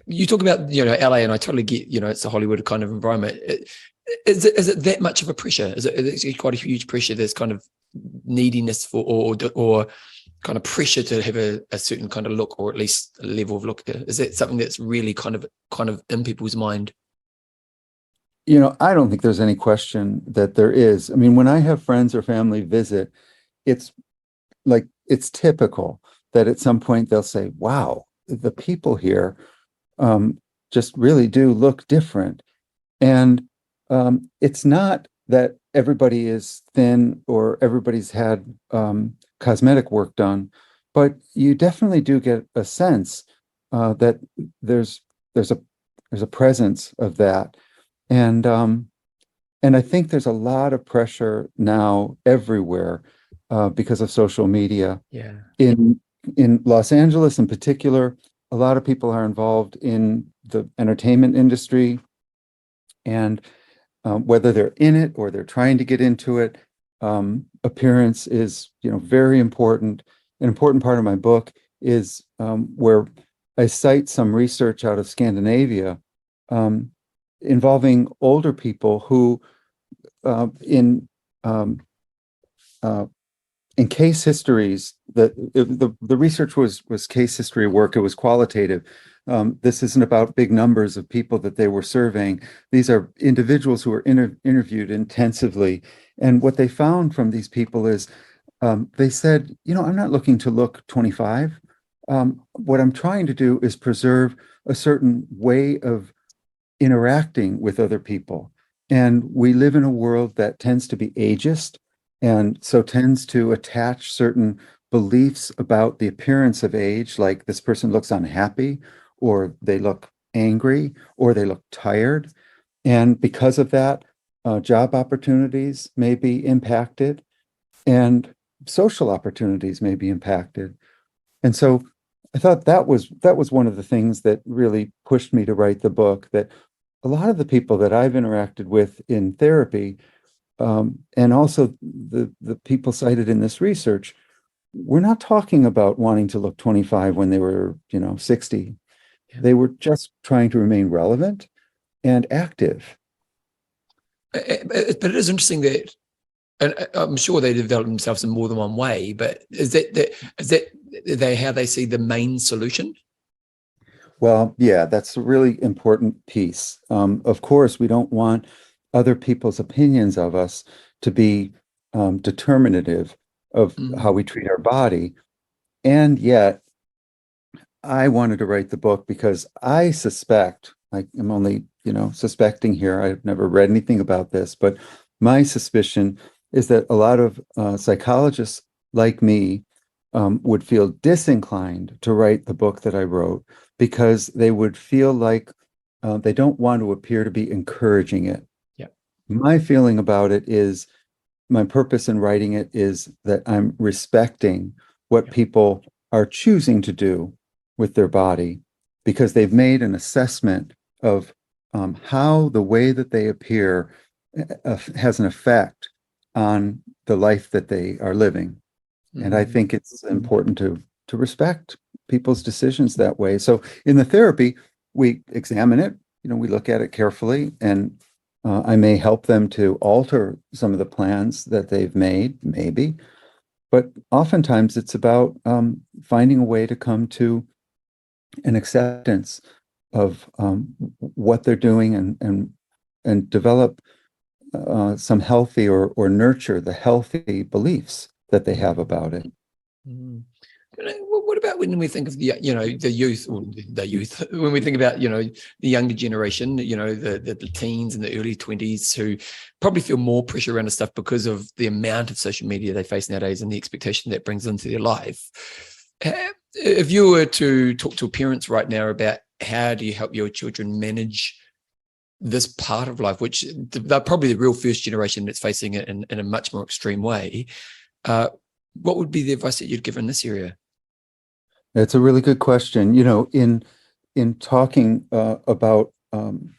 You talk about LA, and I totally get it's a Hollywood kind of environment. Is it that much of a pressure? Is it quite a huge pressure? There's kind of neediness for or kind of pressure to have a certain kind of look, or at least a level of look. Is that something that's really kind of in people's mind? I don't think there's any question that there is. I mean, when I have friends or family visit, it's it's typical that at some point they'll say, wow, the people here just really do look different. And it's not that everybody is thin or everybody's had cosmetic work done, but you definitely do get a sense that there's there's a there's a presence of that. And I think there's a lot of pressure now everywhere because of social media. Yeah. In Los Angeles in particular, a lot of people are involved in the entertainment industry, and whether they're in it or they're trying to get into it, appearance is, very important. An important part of my book is where I cite some research out of Scandinavia involving older people who, um, in case histories, the research was case history work. It was qualitative. This isn't about big numbers of people that they were surveying. These are individuals who were interviewed intensively. And what they found from these people is they said, I'm not looking to look 25. What I'm trying to do is preserve a certain way of interacting with other people. And we live in a world that tends to be ageist, and so tends to attach certain beliefs about the appearance of age, like this person looks unhappy, or they look angry, or they look tired. And because of that, job opportunities may be impacted, and social opportunities may be impacted. And so I thought that was one of the things that really pushed me to write the book, that a lot of the people that I've interacted with in therapy, and also the people cited in this research, we're not talking about wanting to look 25 when they were, 60. Yeah. They were just trying to remain relevant and active. But it is interesting that, and I'm sure they develop themselves in more than one way. But is that how they see the main solution? Well, yeah, that's a really important piece. Of course, we don't want other people's opinions of us to be determinative of how we treat our body. And yet, I wanted to write the book because I suspect, I am only, suspecting here, I've never read anything about this, but my suspicion is that a lot of psychologists like me would feel disinclined to write the book that I wrote, because they would feel like they don't want to appear to be encouraging it. Yeah. My feeling about it is, my purpose in writing it is that I'm respecting what people are choosing to do with their body, because they've made an assessment of how the way that they appear has an effect on the life that they are living. And I think it's important to respect people's decisions that way. So in the therapy, we examine it, we look at it carefully, and I may help them to alter some of the plans that they've made, maybe. But oftentimes it's about finding a way to come to an acceptance of what they're doing, and develop some healthy, or nurture the healthy beliefs that they have about it. Mm. What about when we think of the youth, or the youth, when we think about the younger generation, the teens and the early 20s, who probably feel more pressure around this stuff because of the amount of social media they face nowadays and the expectation that brings into their life. If you were to talk to parents right now about how do you help your children manage this part of life, which they're probably the real first generation that's facing it in a much more extreme way, What would be the advice that you'd give in this area? It's a really good question. In talking about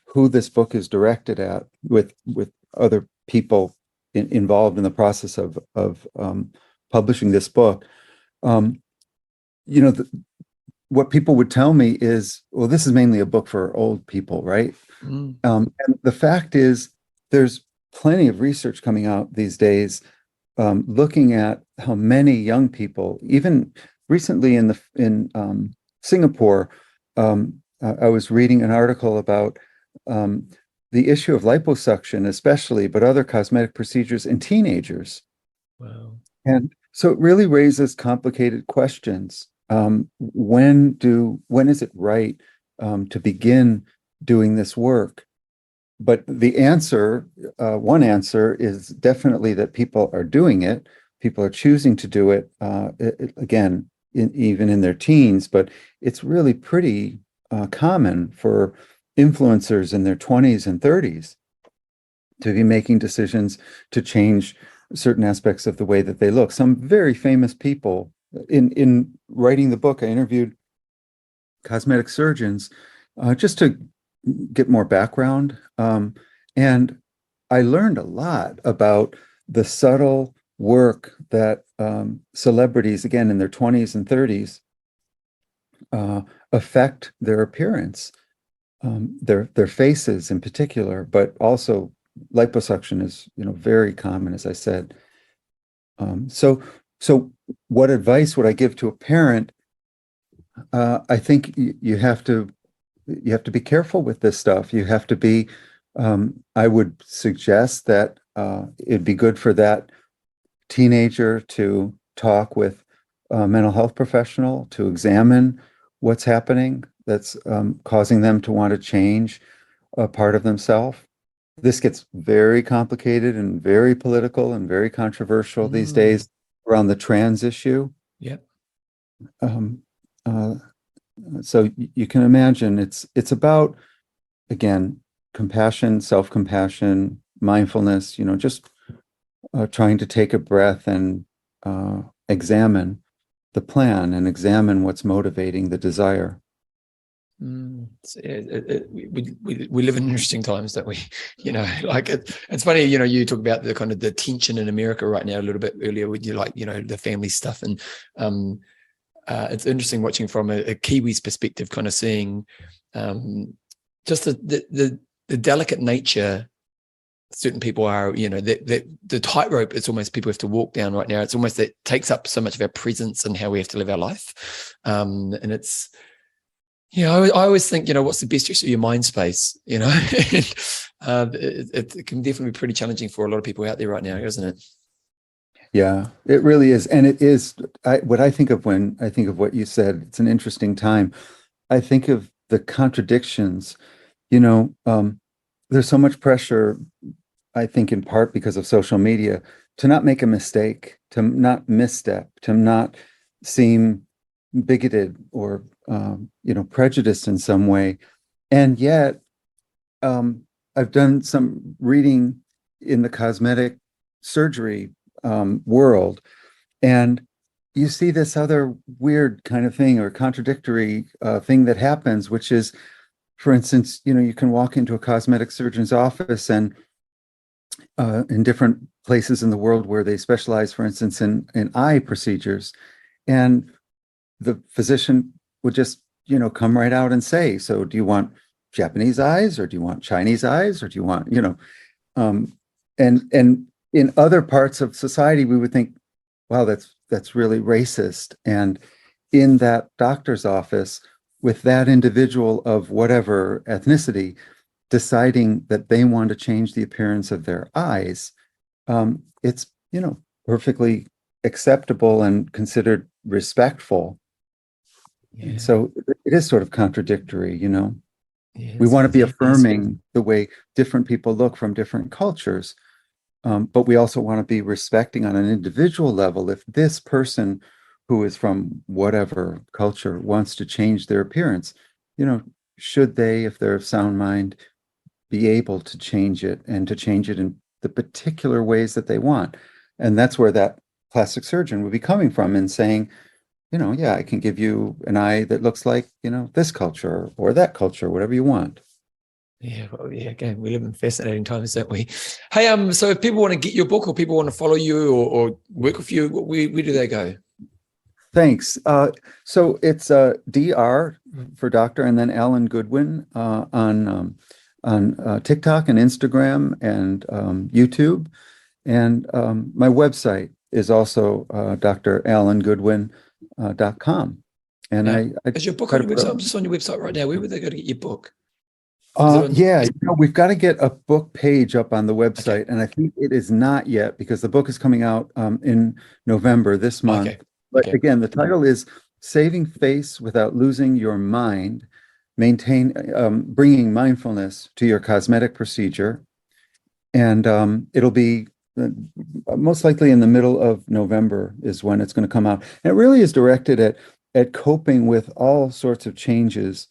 who this book is directed at with other people involved in the process of publishing this book, um, you know, the, what people would tell me is, well, this is mainly a book for old people, right? Mm. And the fact is, there's plenty of research coming out these days, looking at how many young people, even recently in Singapore, I was reading an article about um, the issue of liposuction, especially, but other cosmetic procedures in teenagers. Wow. And so it really raises complicated questions. When is it right to begin doing this work? But the answer, one answer is definitely that people are doing it. People are choosing to do it, again, even in their teens, but it's really pretty common for influencers in their 20s and 30s to be making decisions to change certain aspects of the way that they look. Some very famous people, in writing the book, I interviewed cosmetic surgeons just to get more background. And I learned a lot about the subtle work that celebrities, again, in their 20s and 30s, affect their appearance, their faces in particular, but also liposuction is, very common, as I said. So what advice would I give to a parent? I think you have to be careful with this stuff. You have to be, I would suggest that it'd be good for that teenager to talk with a mental health professional to examine what's happening that's causing them to want to change a part of themselves. This gets very complicated and very political and very controversial these Mm. days around the trans issue. Yeah. Um, uh, so you can imagine it's about, again, compassion, self-compassion, mindfulness, just trying to take a breath and examine the plan and examine what's motivating the desire. Mm. We live in interesting times, don't we? Like it's funny, you talk about the kind of the tension in America right now a little bit earlier with the family stuff. And it's interesting watching from a Kiwi's perspective, kind of seeing just the delicate nature certain people are, the tightrope is almost people have to walk down right now. It's almost that takes up so much of our presence and how we have to live our life. And it's, I always think, what's the best use of your mind space, and, it can definitely be pretty challenging for a lot of people out there right now, isn't it? Yeah, it really is. And it is what I think of when I think of what you said. It's an interesting time. I think of the contradictions, there's so much pressure, I think in part because of social media, to not make a mistake, to not misstep, to not seem bigoted or prejudiced in some way. And yet, I've done some reading in the cosmetic surgery world, and you see this other weird kind of thing or contradictory thing that happens, which is, for instance, you can walk into a cosmetic surgeon's office and in different places in the world where they specialize, for instance, in eye procedures, and the physician would just, come right out and say, so do you want Japanese eyes or do you want Chinese eyes or do you want, um, and in other parts of society, we would think, wow, that's really racist. And in that doctor's office, with that individual of whatever ethnicity deciding that they want to change the appearance of their eyes, it's, perfectly acceptable and considered respectful. And Yeah. so it is sort of contradictory, We Yes. want to be affirming the way different people look from different cultures, but we also want to be respecting on an individual level. If this person who is from whatever culture wants to change their appearance, should they, if they're of sound mind, be able to change it and to change it in the particular ways that they want? And that's where that plastic surgeon would be coming from and saying, yeah, I can give you an eye that looks like, this culture or that culture, whatever you want. Yeah, well, yeah, again, we live in fascinating times, don't we? Hey, so if people want to get your book or people want to follow you or work with you, where do they go? Thanks. So it's DR for doctor, and then Alan Goodwin on TikTok and Instagram and YouTube. And my website is also dralangoodwin.com. And Now, I is your book try on to your put website? I'm just on your website right now. Where would they go to get your book? yeah, we've got to get a book page up on the website, Okay. and I think it is not yet because the book is coming out in November this month. Okay. But Okay. again, the title is Saving Face Without Losing Your Mind, Bringing Mindfulness to Your Cosmetic Procedure. And it'll be most likely in the middle of November is when it's going to come out. And it really is directed at coping with all sorts of changes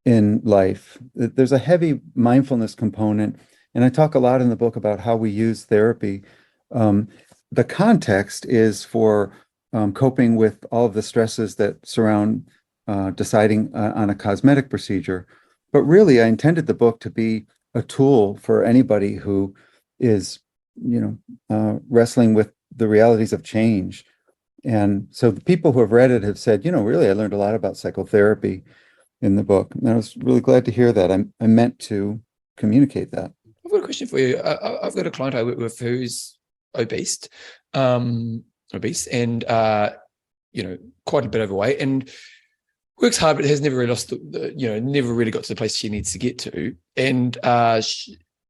in life. There's a heavy mindfulness component, and I talk a lot in the book about how we use therapy. The context is for coping with all of the stresses that surround deciding on a cosmetic procedure. But really, I intended the book to be a tool for anybody who is, wrestling with the realities of change. And so the people who have read it have said, really, I learned a lot about psychotherapy in the book. And I was really glad to hear that. I meant to communicate that. I've got a question for you. I've got a client I work with who's obese, and quite a bit overweight, and works hard, but has never really lost never really got to the place she needs to get to. And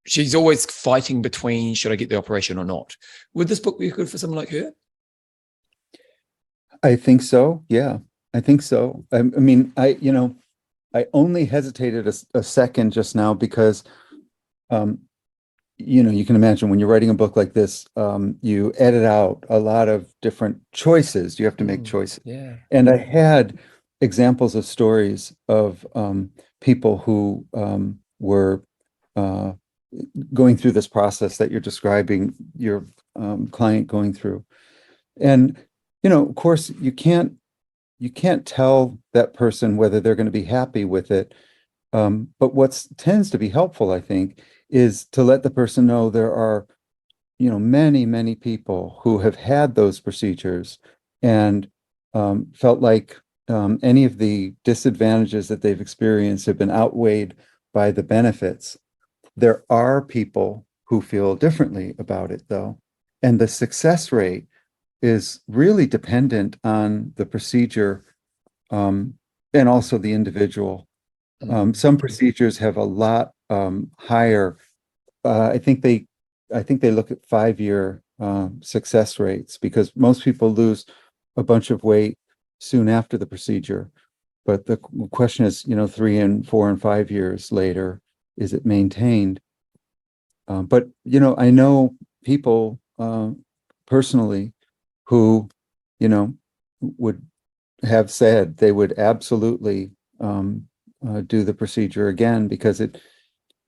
she's always fighting between, should I get the operation or not? Would this book be good for someone like her? I think so. Yeah, I think so. I mean, I only hesitated a second just now because, you can imagine when you're writing a book like this, you edit out a lot of different choices. You have to make choices. Yeah. And I had examples of stories of people who were going through this process that you're describing your client going through. And, of course, you can't tell that person whether they're going to be happy with it. But what tends to be helpful, I think, is to let the person know there are, many, many people who have had those procedures and felt like any of the disadvantages that they've experienced have been outweighed by the benefits. There are people who feel differently about it, though, and the success rate is really dependent on the procedure and also the individual. Some procedures have a lot higher. I think they look at 5-year success rates because most people lose a bunch of weight soon after the procedure. But the question is, 3 and 4 and 5 years later, is it maintained? But I know people personally who, would have said they would absolutely do the procedure again because it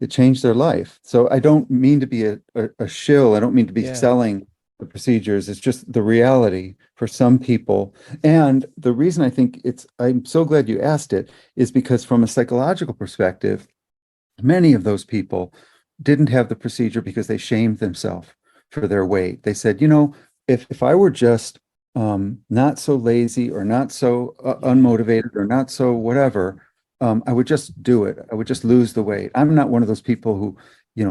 changed their life. So I don't mean to be a shill. I don't mean to be selling the procedures. It's just the reality for some people. And the reason I think I'm so glad you asked it is because from a psychological perspective, many of those people didn't have the procedure because they shamed themselves for their weight. They said, if I were just not so lazy or not so unmotivated or not so whatever, I would just do it. I would just lose the weight. I'm not one of those people who,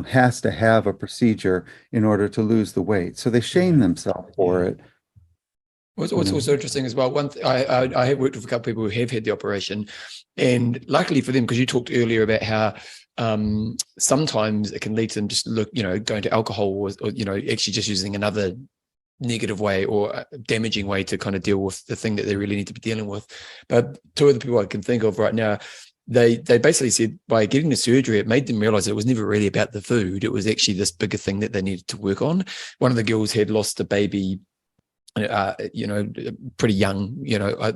has to have a procedure in order to lose the weight. So they shame themselves for it. What's also interesting as well, I have worked with a couple of people who have had the operation, and luckily for them, because you talked earlier about how sometimes it can lead to them just going to alcohol or actually just using another negative way or a damaging way to kind of deal with the thing that they really need to be dealing with. But two of the people I can think of right now, they basically said by getting the surgery, it made them realize it was never really about the food. It was actually this bigger thing that they needed to work on. One of the girls had lost a baby, pretty young,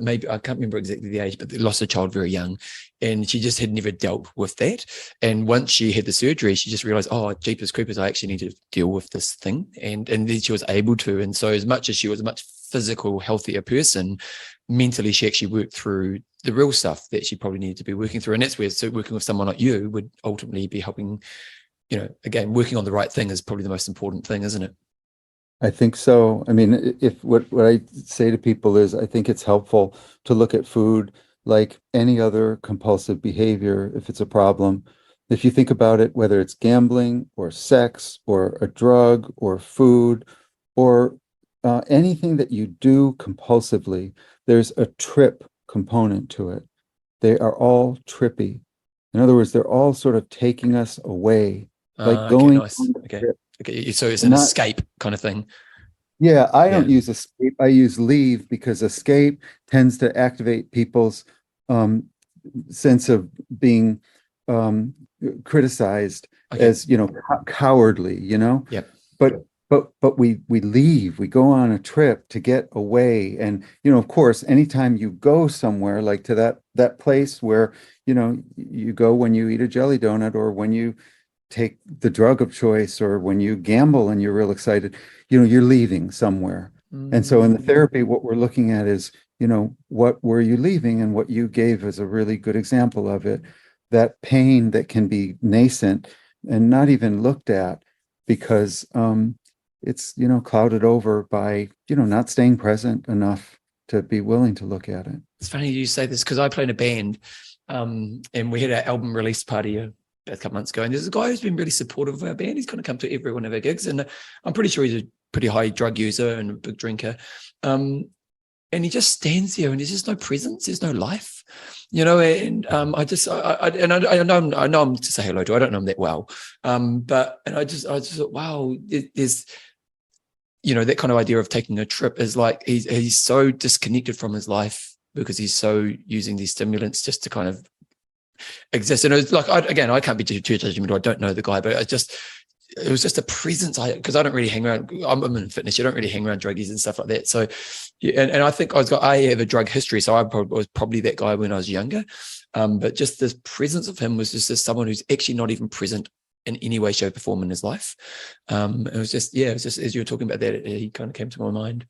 maybe I can't remember exactly the age, but they lost a child very young, and she just had never dealt with that. And once she had the surgery, she just realized, oh, jeepers creepers, I actually need to deal with this thing. And then she was able to. And so as much as she was much physical, healthier person, mentally she actually worked through the real stuff that she probably needed to be working through. And that's where, so working with someone like you would ultimately be helping, again, working on the right thing is probably the most important thing, isn't it? I think so. I mean, if what I say to people is I think it's helpful to look at food like any other compulsive behavior if it's a problem. If you think about it, whether it's gambling or sex or a drug or food or anything that you do compulsively, there's a trip component to it. They are all trippy. In other words, they're all sort of taking us away, like Okay, going nice. on the Okay. trip. Okay. So it's And an not escape kind of thing. Yeah, I Yeah. don't use escape. I use leave because escape tends to activate people's um, sense of being um, criticized Okay. as, cowardly, Yep. But we leave, we go on a trip to get away. And, of course, anytime you go somewhere like to that place where, you go when you eat a jelly donut or when you take the drug of choice or when you gamble and you're real excited, you're leaving somewhere. And so in the Mm. therapy, what we're looking at is, what were you leaving? And what you gave is a really good example of it. That pain that can be nascent and not even looked at because it's, clouded over by, not staying present enough to be willing to look at it. It's funny you say this because I play in a band, and we had our album release party a couple months ago, and there's a guy who's been really supportive of our band. He's kind of come to every one of our gigs, and I'm pretty sure he's a pretty high drug user and a big drinker. And he just stands there, and there's just no presence. There's no life, And I know him to say hello to. I don't know him that well, but I just thought, wow, there's that kind of idea of taking a trip is like he's so disconnected from his life because he's so using these stimulants just to kind of exist. And it was like, I can't be too judgmental. I don't know the guy, but it was just a presence. Because I don't really hang around. I'm in fitness. You don't really hang around druggies and stuff like that. So, yeah, and I think I have a drug history, so I was probably that guy when I was younger. But just this presence of him was just as someone who's actually not even present in any way, shape, or form in his life. It was just as you were talking about that, he kind of came to my mind.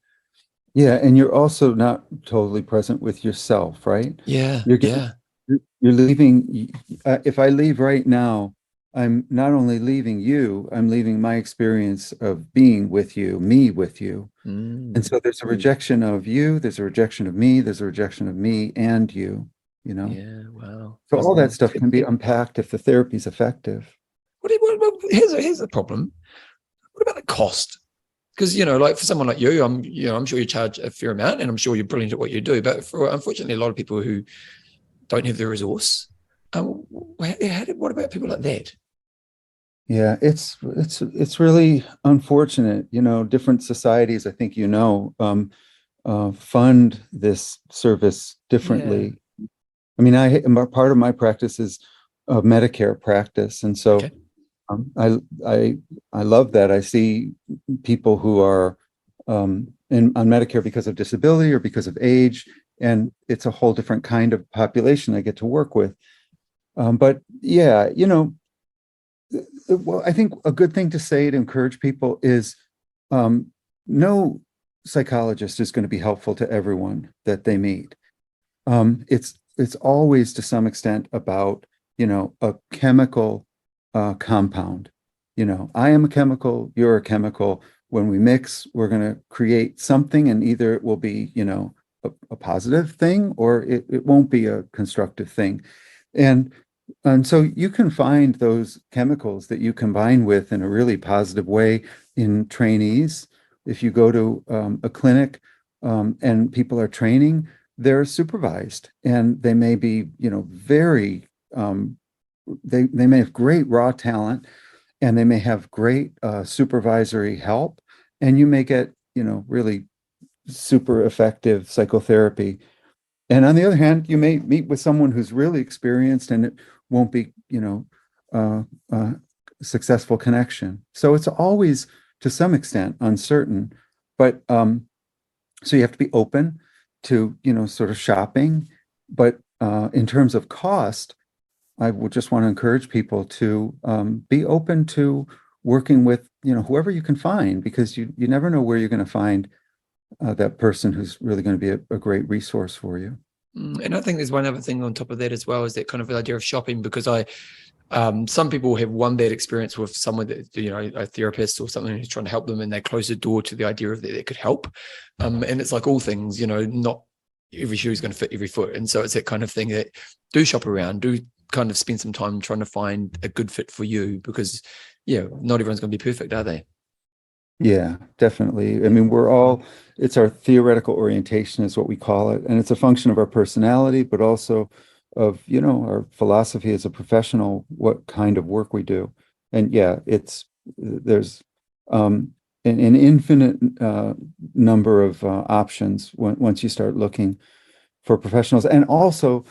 Yeah, and you're also not totally present with yourself, right? Yeah, You're getting, yeah. you're leaving. If I leave right now, I'm not only leaving you, I'm leaving my experience of being with you, me with you. And Mm, so there's a rejection of you, there's a rejection of me, there's a rejection of me and you. yeah, wow. So all that stuff can be unpacked if the therapy's effective. Here's the problem. What about the cost? Because like for someone like you, I'm sure you charge a fair amount, and I'm sure you're brilliant at what you do. But for unfortunately a lot of people who don't have the resource, what about people like that? Yeah, it's really unfortunate. Different societies, I think fund this service Yeah. differently. I mean, part of my practice is a Medicare practice, and so Okay. um, I I I love that. I see people who are on Medicare because of disability or because of age, and it's a whole different kind of population I get to work with. But yeah, well, I think a good thing to say to encourage people is um, no psychologist is going to be helpful to everyone that they meet. It's always to some extent about, a chemical compound. I am a chemical, you're a chemical. When we mix, we're going to create something, and either it will be, a positive thing or it won't be a constructive thing. And and so you can find those chemicals that you combine with in a really positive way in trainees. If you go to a clinic and people are training, they're supervised and they may be, very, they may have great raw talent and they may have great supervisory help. And you may get, really super effective psychotherapy. And on the other hand, you may meet with someone who's really experienced and it won't be, uh, uh, successful connection. So it's always, to some extent, uncertain. But so you have to be open to, sort of shopping. But in terms of cost, I would just want to encourage people to be open to working with, whoever you can find, because you never know where you're going to find that person who's really going to be a great resource for you. And I think there's one other thing on top of that as well, is that kind of idea of shopping, because some people have one bad experience with someone that, a therapist or something who's trying to help them, and they close the door to the idea of that they could help. And it's like all things, not every shoe is going to fit every foot. And so it's that kind of thing that do shop around, do kind of spend some time trying to find a good fit for you, because, not everyone's going to be perfect, are they? Yeah, definitely. I mean, it's our theoretical orientation is what we call it. And it's a function of our personality, but also of, our philosophy as a professional, what kind of work we do. And yeah, there's an infinite number of options once you start looking for professionals. And also,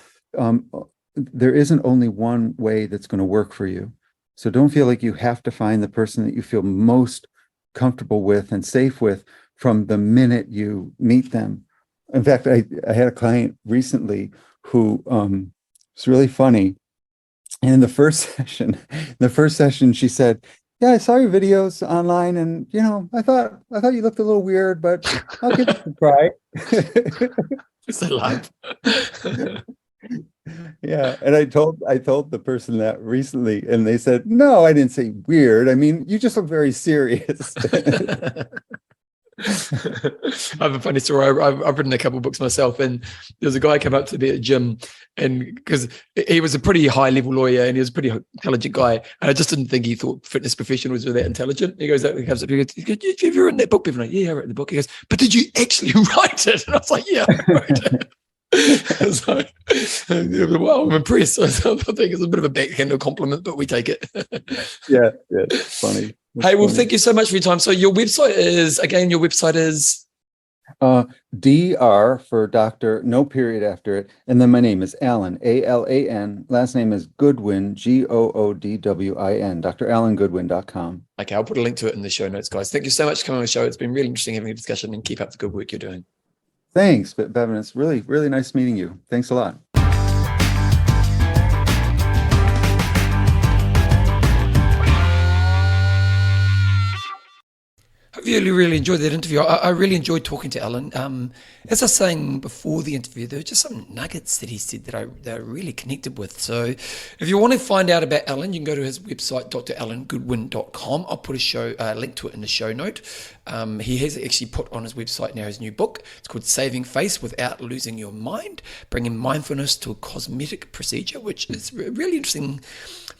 there isn't only one way that's going to work for you. So don't feel like you have to find the person that you feel most comfortable with and safe with from the minute you meet them. In fact, I had a client recently who was really funny. And in the first session, she said, "Yeah, I saw your videos online, and I thought you looked a little weird, but I'll give it a try." Just a laugh. Yeah, and I told the person that recently, and they said, "No, I didn't say weird. I mean, you just look very serious." I have a funny story. I've written a couple of books myself, and there was a guy came up to me at the gym, and because he was a pretty high level lawyer and he was a pretty intelligent guy, and I just didn't think he thought fitness professionals were that intelligent. He comes up, he goes, "Have you written that book, Bevan?" Like, "Yeah, I wrote the book." He goes, "But did you actually write it?" And I was like, "Yeah, I wrote it." So, well, I'm impressed. I think it's a bit of a backhanded compliment, but we take it. Yeah, it's funny. Hey, well, thank you so much for your time. So your website is DR for doctor, no period after it. And then my name is Alan, Alan. Last name is Goodwin, Goodwin, dralangoodwin.com. Okay, I'll put a link to it in the show notes, guys. Thank you so much for coming on the show. It's been really interesting having a discussion, and keep up the good work you're doing. Thanks, Bevan. It's really, really nice meeting you. Thanks a lot. I really enjoyed that interview. I really enjoyed talking to Alan. As I was saying before the interview, there were just some nuggets that he said that I really connected with. So if you want to find out about Alan, you can go to his website, dralangoodwin.com. I'll put a link to it in the show note. He has actually put on his website now his new book. It's called Saving Face Without Losing Your Mind, Bringing Mindfulness to a Cosmetic Procedure, which is really interesting.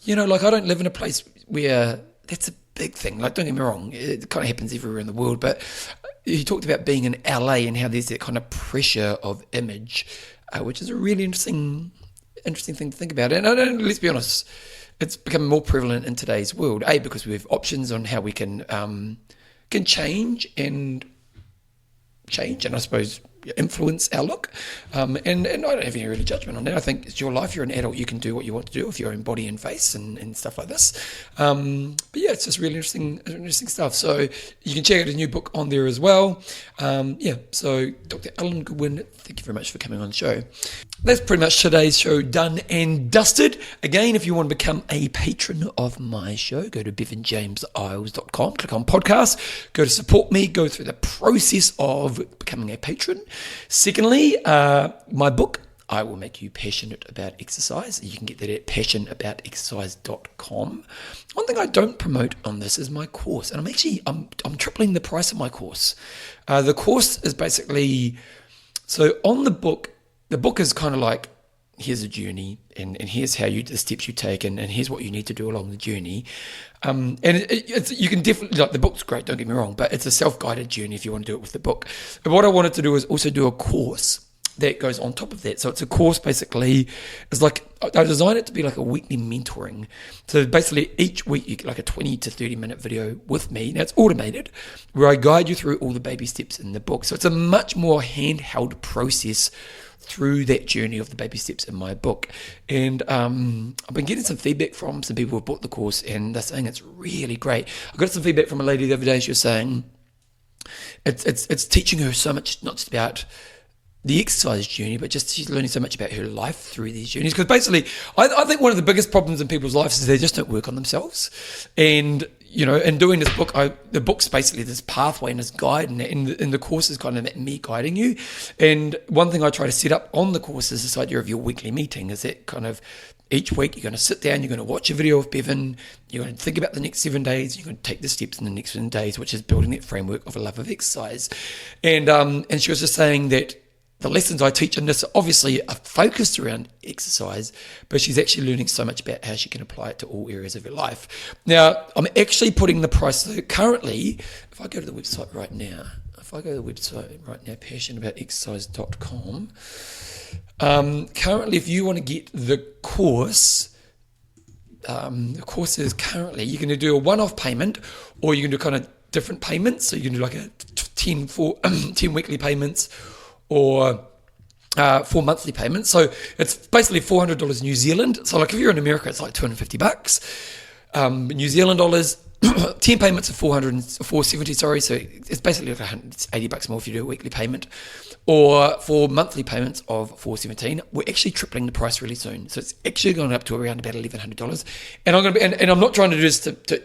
I don't live in a place where that's a big thing. Like, don't get me wrong, it kind of happens everywhere in the world, but he talked about being in LA and how there's that kind of pressure of image, which is a really interesting thing to think about. And let's be honest, it's become more prevalent in today's world, because we have options on how we can change and I suppose influence our look. And I don't have any really judgment on that. I think it's your life. You're an adult. You can do what you want to do with your own body and face and stuff like this. But yeah, it's just really interesting stuff. So you can check out a new book on there as well. So Dr. Alan Goodwin, thank you very much for coming on the show. That's pretty much today's show done and dusted. Again, if you want to become a patron of my show, go to bevanjameseyles.com, click on podcast, go to support me, go through the process of becoming a patron. Secondly, my book, I Will Make You Passionate About Exercise. You can get that at passionaboutexercise.com. One thing I don't promote on this is my course, and I'm tripling the price of my course. The course is basically, so on the book is kind of like, here's a journey, and here's the steps you take, and here's what you need to do along the journey. And you can definitely, like, the book's great, don't get me wrong, but it's a self-guided journey if you want to do it with the book. But what I wanted to do is also do a course that goes on top of that. So it's a course, basically, it's like, I designed it to be like a weekly mentoring. So basically each week you get like a 20 to 30 minute video with me. Now it's automated, where I guide you through all the baby steps in the book. So it's a much more handheld process through that journey of the baby steps in my book. And I've been getting some feedback from some people who have bought the course, and they're saying it's really great. I got some feedback from a lady the other day. She was saying it's teaching her so much, not just about the exercise journey, but just she's learning so much about her life through these journeys. Because basically, I think one of the biggest problems in people's lives is they just don't work on themselves. And in doing this book, the book's basically this pathway and this guide, and the course is kind of me guiding you. And one thing I try to set up on the course is this idea of your weekly meeting. Is that kind of each week you're going to sit down, you're going to watch a video of Bevan, you're going to think about the next 7 days, you're going to take the steps in the next 7 days, which is building that framework of a love of exercise. And she was just saying that the lessons I teach in this obviously are focused around exercise, but she's actually learning so much about how she can apply it to all areas of her life. Now, I'm actually putting the price, so currently, if I go to the website right now, passionaboutexercise.com, currently, if you want to get the course is currently, you can do a one-off payment, or you can do kind of different payments. So you can do like a 10 weekly payments, or 4 monthly payments. So it's basically $400 New Zealand. So like if you're in America, it's like $250 New Zealand dollars. 10 payments of 470, sorry. So it's basically like $80 more if you do a weekly payment, or for monthly payments of $417. We're actually tripling the price really soon. So it's actually going up to around about $1,100. And I'm going to be, and I'm not trying to do this to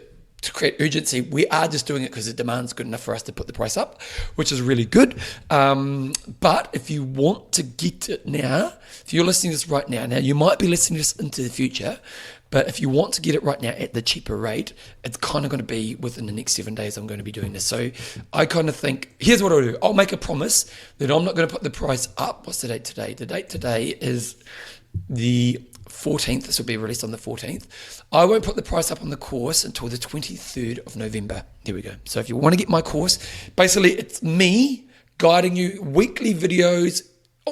create urgency. We are just doing it because the demand's good enough for us to put the price up, which is really good. But if you want to get it now, if you're listening to this right now, you might be listening to this into the future, but if you want to get it right now at the cheaper rate, it's kind of going to be within the next 7 days I'm going to be doing this. So I kind of think, here's what I'll do. I'll make a promise that I'm not going to put the price up. What's the date today? The date today is the 14th. This will be released on the 14th. I won't put the price up on the course until the 23rd of November. There we go. So if you want to get my course, basically it's me guiding you, weekly videos,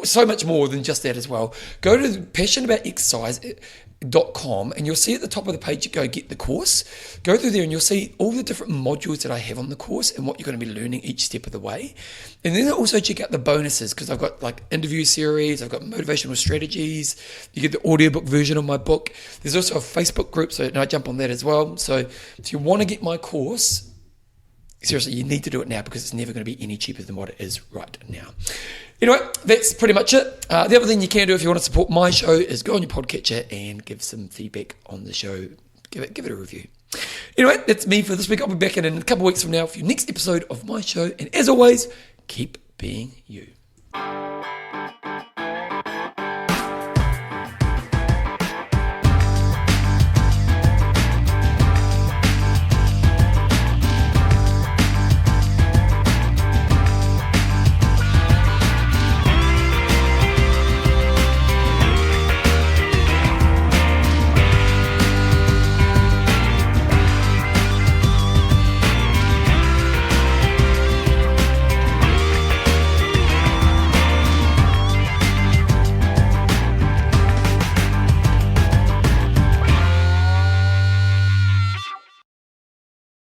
so much more than just that as well. Go to passionaboutexercise.com and you'll see at the top of the page, you go get the course. Go through there and you'll see all the different modules that I have on the course and what you're going to be learning each step of the way. And then also check out the bonuses, because I've got like interview series, I've got motivational strategies. You get the audiobook version of my book. There's also a Facebook group, so I jump on that as well. So if you want to get my course, seriously, you need to do it now, because it's never going to be any cheaper than what it is right now. Anyway, that's pretty much it. The other thing you can do if you want to support my show is go on your podcatcher and give some feedback on the show. Give it a review. Anyway, that's me for this week. I'll be back in a couple of weeks from now for your next episode of my show. And as always, keep being you.